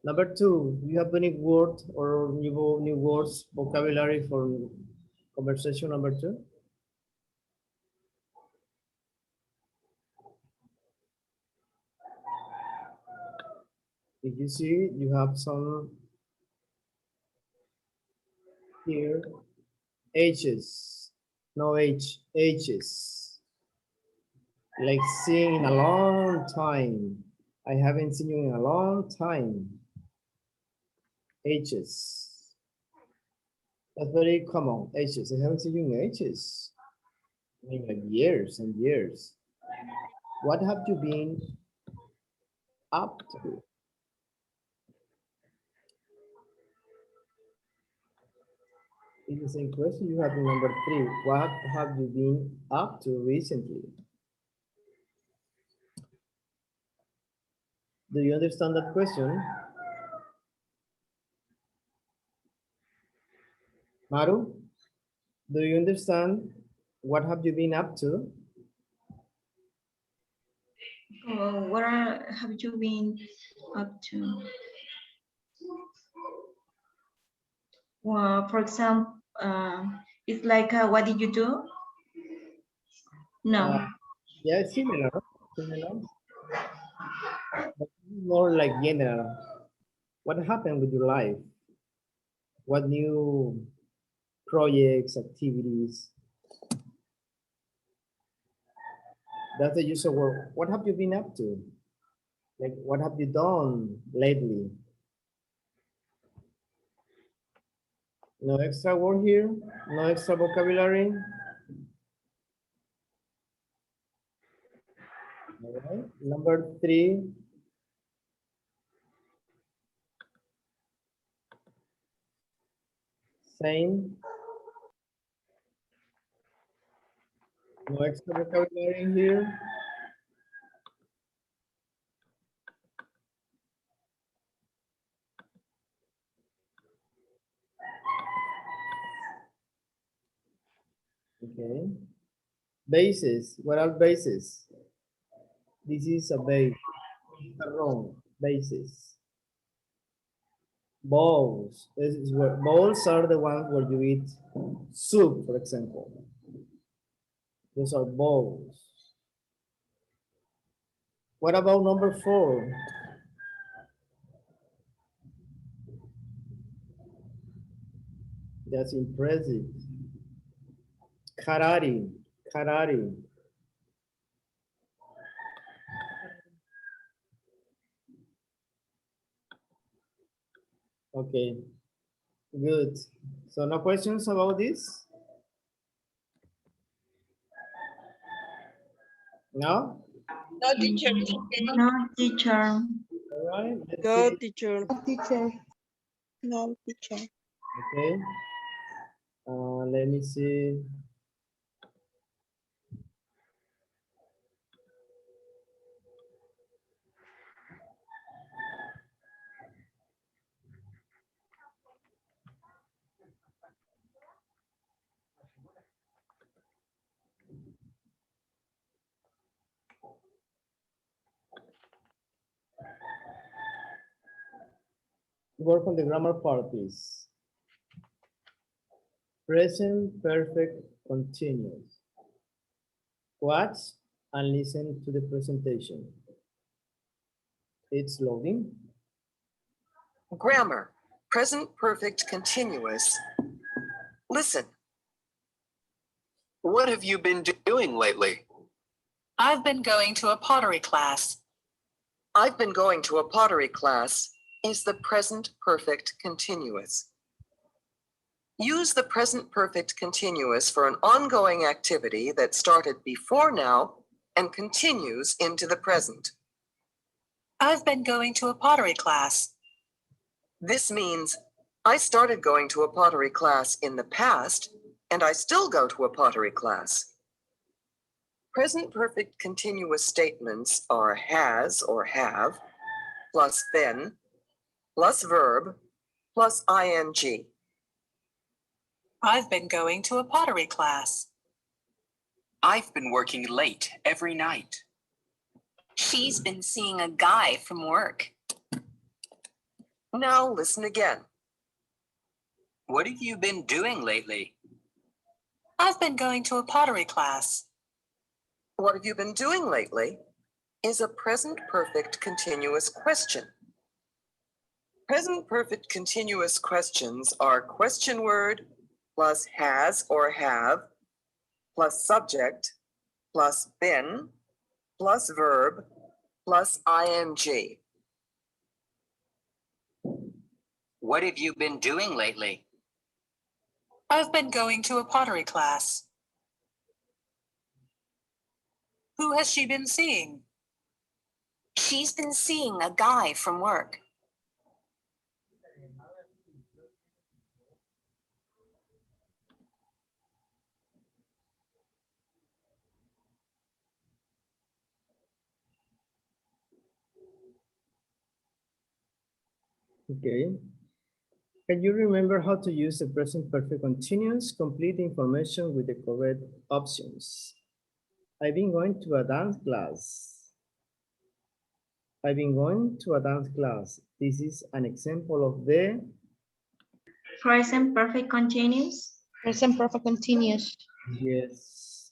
Number two, you have any word or new words, vocabulary for conversation number two? If you see, you have some here, H's, no H, H's. Like seeing in a long time. I haven't seen you in a long time. H's. That's very common. H's. I haven't seen you in H's. I mean, like years and years. What have you been up to? It's the same question you have in number three. What have you been up to recently? Do you understand that question? Maru, do you understand what have you been up to? Have you been up to? Well, for example, it's like, what did you do? No. Yeah, similar, similar. But more like general. What happened with your life? What new projects, activities? That's the use of word. What have you been up to? Like, what have you done lately? No extra word here, no extra vocabulary. All right. Number three. Same. No extra vocabulary in here. Okay. Bases. What are bases? This is a base. Wrong. Bases. Bowls. This is where bowls are the ones where you eat soup, for example. Those are bowls. What about number four? That's impressive. Karate. Karate. Okay, good. So no questions about this? No? No, teacher, it's okay. No, teacher. All right. No, teacher. Teacher. No, teacher. Okay. Let me see. Work on the grammar part, please. Present perfect continuous. Watch and listen to the presentation. It's loading. Grammar, present perfect continuous. Listen. What have you been doing lately? I've been going to a pottery class. I've been going to a pottery class is the present perfect continuous. Use the present perfect continuous for an ongoing activity that started before now and continues into the present. I've been going to a pottery class. This means I started going to a pottery class in the past and I still go to a pottery class. Present perfect continuous statements are has or have, plus been, plus verb, plus ing. I've been going to a pottery class. I've been working late every night. She's been seeing a guy from work. Now listen again. What have you been doing lately? I've been going to a pottery class. What have you been doing lately is a present perfect continuous question. Present perfect continuous questions are question word plus has or have plus subject plus been plus verb plus ing. What have you been doing lately? I've been going to a pottery class. Who has she been seeing? She's been seeing a guy from work. Okay. Can you remember how to use the present perfect continuous? Complete the information with the correct options. I've been going to a dance class. I've been going to a dance class. This is an example of the Present perfect continuous. Present perfect continuous. yes.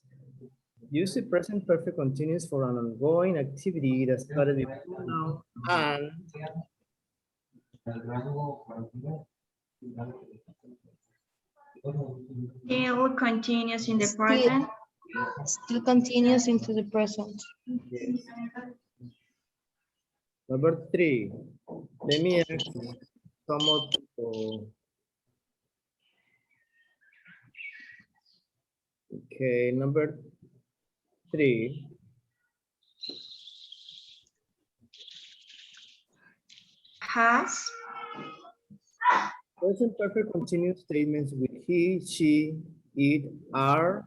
Use the present perfect continuous for an ongoing activity that started before now and Still continuous in the present. Still continues into the present. yes. Number 3. Let me ask some more people. Okay, number 3. Has. Present perfect continuous statements with he, she, it, are.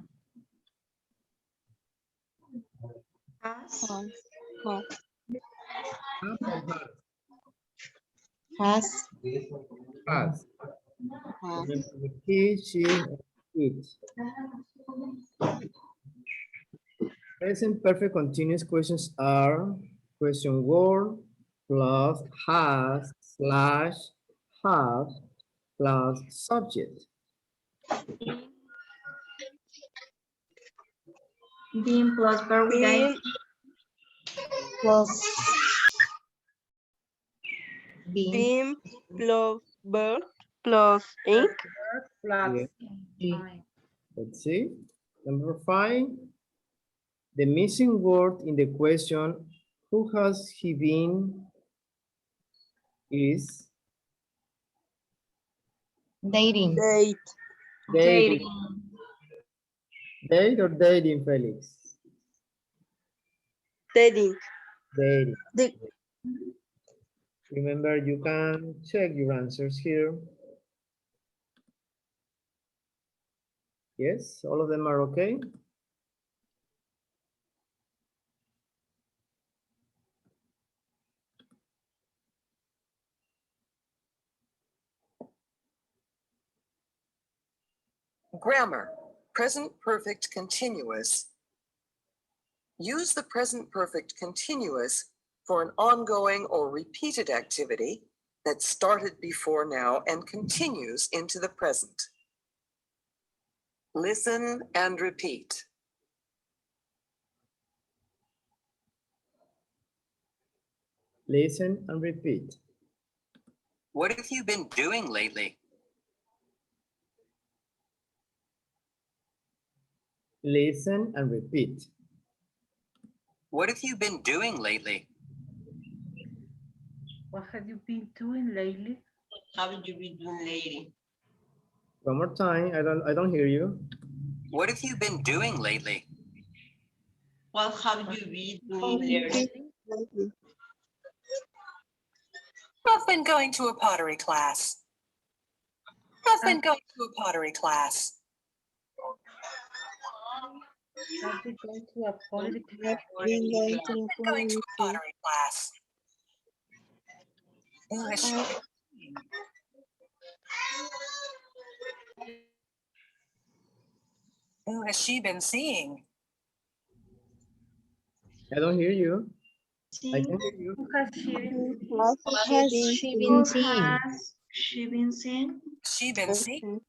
Has. Has. Has. Remember, with he, she, it. Present perfect continuous questions are question word plus has slash have plus subject. Been plus verb with ing. Plus Been plus verb plus ink. Yeah. Let's see. Number 5. The missing word in the question, who has he been, is dating. Date. dating. Date or dating, Felix? Dating. Dating. The Remember, you can check your answers here. Yes, all of them are okay. Grammar, present perfect continuous. Use the present perfect continuous for an ongoing or repeated activity that started before now and continues into the present. Listen and repeat. Listen and repeat. What have you been doing lately? Listen and repeat. What have you been doing lately? What have you been doing lately? What have you been doing lately? One more time. I don't hear you. What have you been doing lately? What have you been doing lately? I've been going to a pottery class. I've been going to a pottery class. Have you gone to a political class? Been going to I've been going to a pottery class. Who has she been seeing? Who has she been seeing? I don't hear you. I can hear you. Who has she been? What has she been seeing? She been seeing? She been seeing?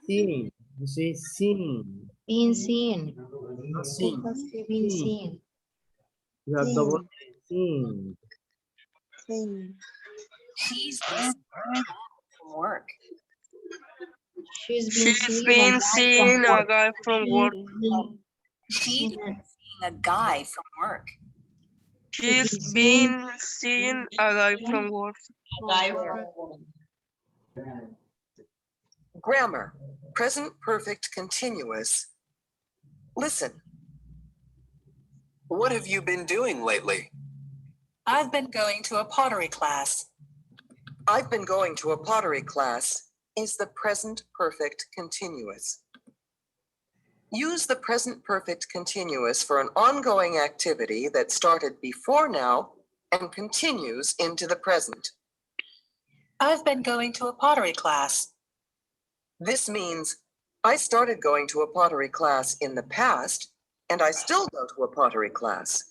Seeing. You say seeing. Been seen. Not Who seeing. has she been Seeing. seen? You have double seeing. Seeing. She's been seeing from work. She's been She's seeing a been guy from seeing a work. guy from work. She's been seeing a guy from work. She's been seeing a guy from work. Grammar, present perfect continuous. Listen. What have you been doing lately? I've been going to a pottery class. I've been going to a pottery class is the present perfect continuous. Use the present perfect continuous for an ongoing activity that started before now and continues into the present. I've been going to a pottery class. This means I started going to a pottery class in the past, and I still go to a pottery class.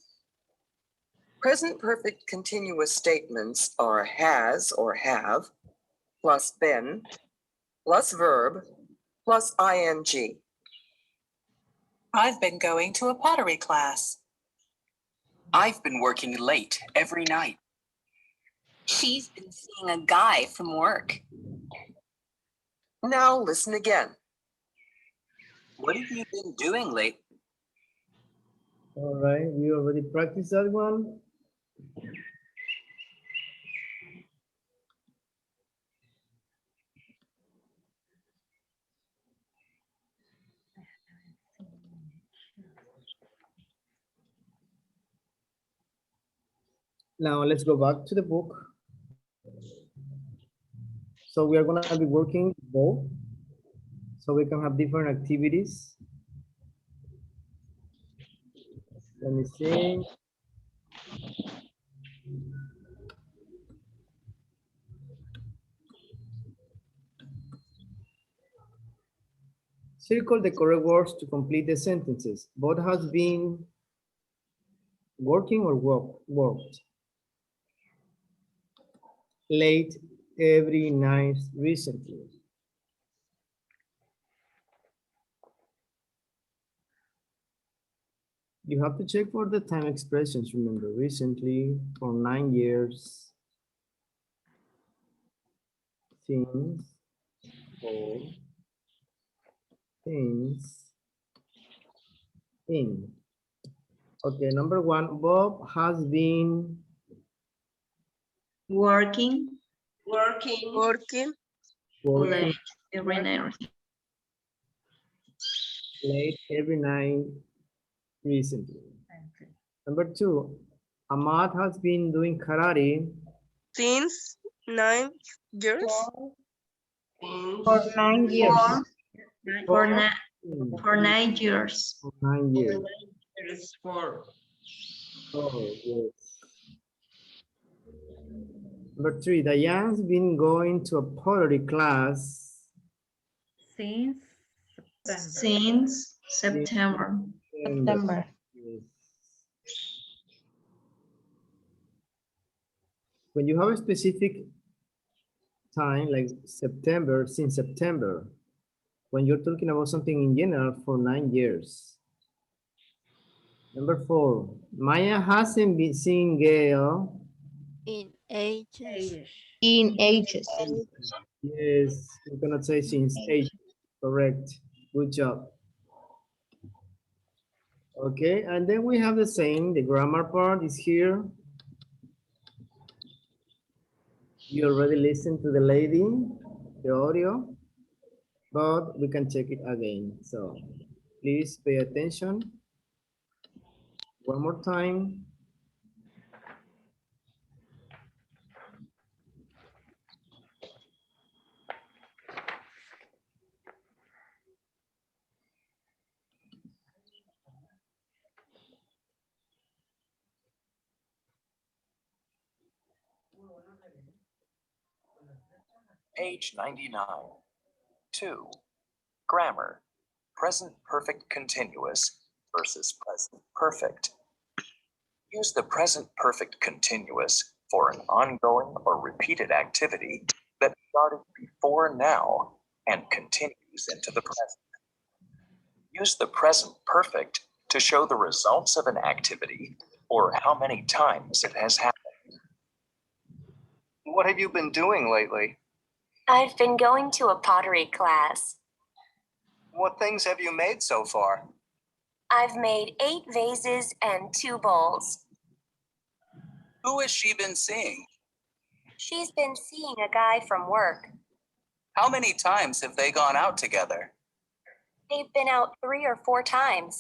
Present perfect continuous statements are has or have, plus been, plus verb, plus ing. I've been going to a pottery class. I've been working late every night. She's been seeing a guy from work. Now listen again. What have you been doing lately? All right, we already practiced that one. Now let's go back to the book. So we are going to be working both, so we can have different activities. Let me see. Circle the correct words to complete the sentences. Both has been working or worked. Late every night recently. You have to check for the time expressions. Remember, recently, for 9 years, since, for, since, in. Okay, number 1, Bob has been Working Working late every night. late every night recently. Number 2, Ahmad has been doing karate since 9 years. For 9 years. For 9 years. For 9 years. There's four. Oh, yes. Number 3, Diane's been going to a pottery class Since September. September. Yes. When you have a specific time, like September, since September, when you're talking about something in general for 9 years. Number 4, Maya hasn't been seeing Gail. In ages. In ages. Yes, you cannot say since 8. Correct. Good job. Okay, and then we have the same, the grammar part is here. You already listened to the lady, the audio, but we can check it again. So please pay attention. One more time. Page 99. 2. Grammar. Present perfect continuous versus present perfect. Use the present perfect continuous for an ongoing or repeated activity that started before now and continues into the present. Use the present perfect to show the results of an activity or how many times it has happened. What have you been doing lately? I've been going to a pottery class. What things have you made so far? I've made 8 vases and 2 bowls. Who has she been seeing? She's been seeing a guy from work. How many times have they gone out together? They've been out 3 or 4 times.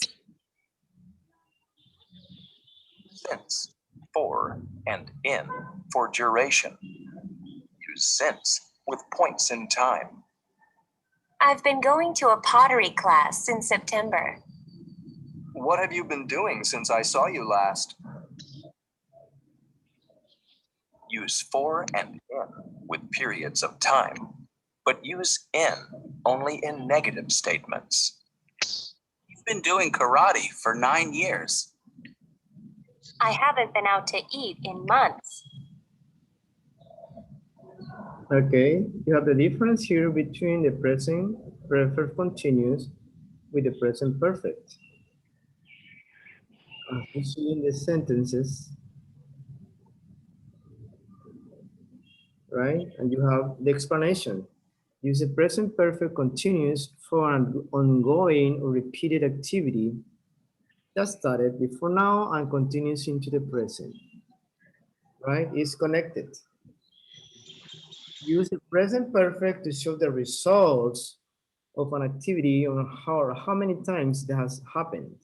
Since, for, and in for duration. Use since with points in time. I've been going to a pottery class since September. What have you been doing since I saw you last? Use for and in with periods of time, but use in only in negative statements. You've been doing karate for 9 years. I haven't been out to eat in months. Okay, you have the difference here between the present perfect continuous with the present perfect. As you see in the sentences, right? And you have the explanation. Use the present perfect continuous for an ongoing or repeated activity that started before now and continues into the present, right? It's connected. Use the present perfect to show the results of an activity or how many times that has happened.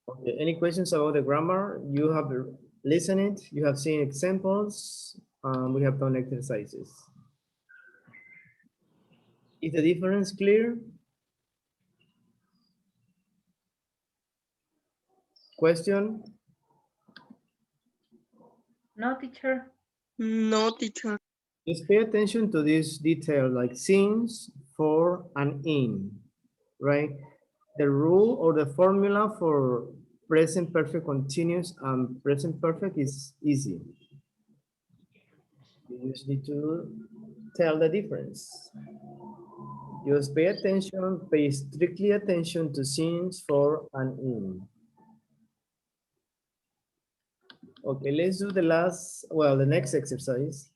Okay, any questions about the grammar? You have listened, you have seen examples, we have done exercises. Is the difference clear? Question? No, teacher. No, teacher. Just pay attention to this detail like since, for, and in, right? The rule or the formula for present perfect continuous and present perfect is easy. You just need to tell the difference. Just pay attention, pay strictly attention to since, for, and in. Okay, let's do the next exercise.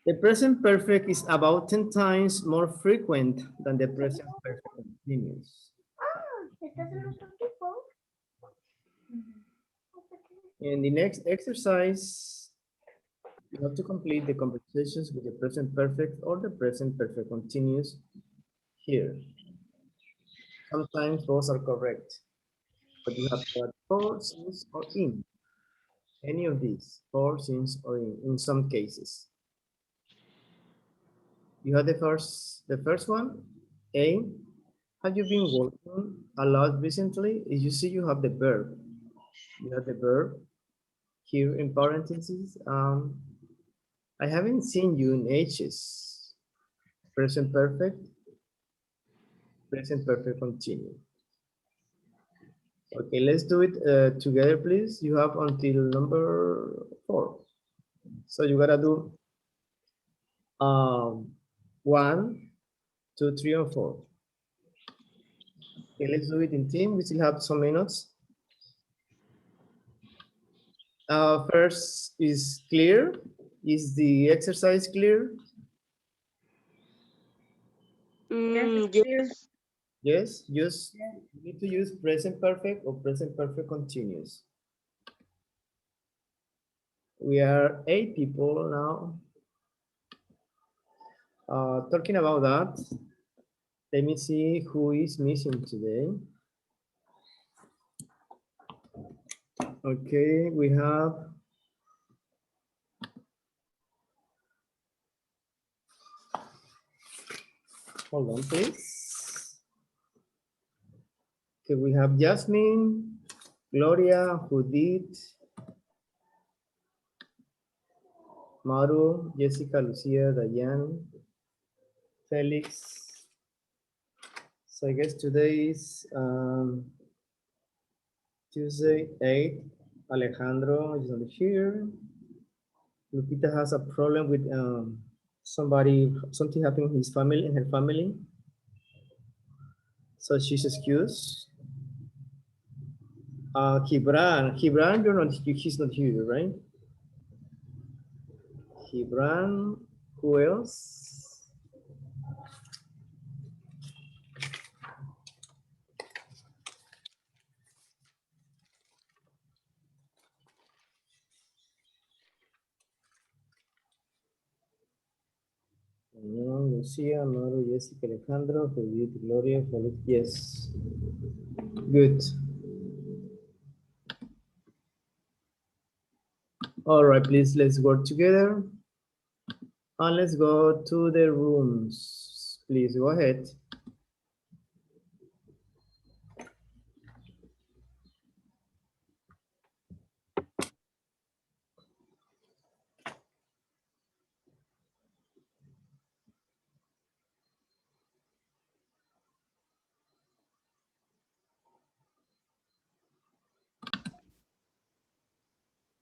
The present perfect is about 10 times more frequent than the present perfect continuous. In the next exercise, you have to complete the conversations with the present perfect or the present perfect continuous here. Sometimes both are correct, but you have to add for, since, or in. Any of these, for, since, or in some cases. You have the first one, A. Have you been working a lot recently? As you see, you have the verb. You have the verb here in parentheses. I haven't seen you in ages. Present perfect continue. Okay, let's do it together, please. You have until number 4. So you gotta do 1, 2, 3, and 4. Okay, let's do it in team. We still have some minutes. First is clear. Is the exercise clear? Yes. Yes, you need to use present perfect or present perfect continuous. We are 8 people now. Talking about that, let me see who is missing today. Okay, we have hold on, please. Okay, we have Jasmine, Gloria, Judith, Maru, Jessica, Lucia, Diane, Felix. So I guess today is Tuesday, 8. Alejandro is not here. Lupita has a problem with something happened in his family, in her family. So she's excused. Gibran, you're not, he's not here, right? Gibran, who else? Lucia, Maru, Jessica, Alejandro, Judith, Gloria, Felix. Yes. Good. All right, please, let's work together. And let's go to the rooms. Please go ahead.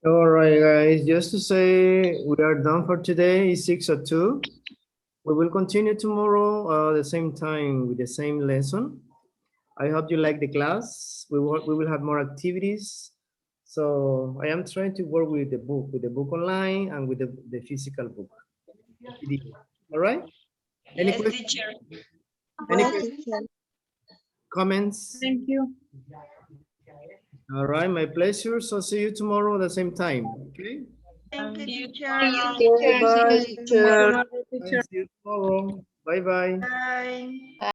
All right, guys, just to say we are done for today. It's 6:02. We will continue tomorrow the same time with the same lesson. I hope you like the class. We will have more activities. So I am trying to work with the book online and with the physical book. All right? Any Yes, questions? teacher. Any questions? Comments? Thank you. All right, my pleasure. So see you tomorrow at the same time. Okay? Thank you, teacher. Bye, teacher. See you tomorrow. Bye-bye. Bye.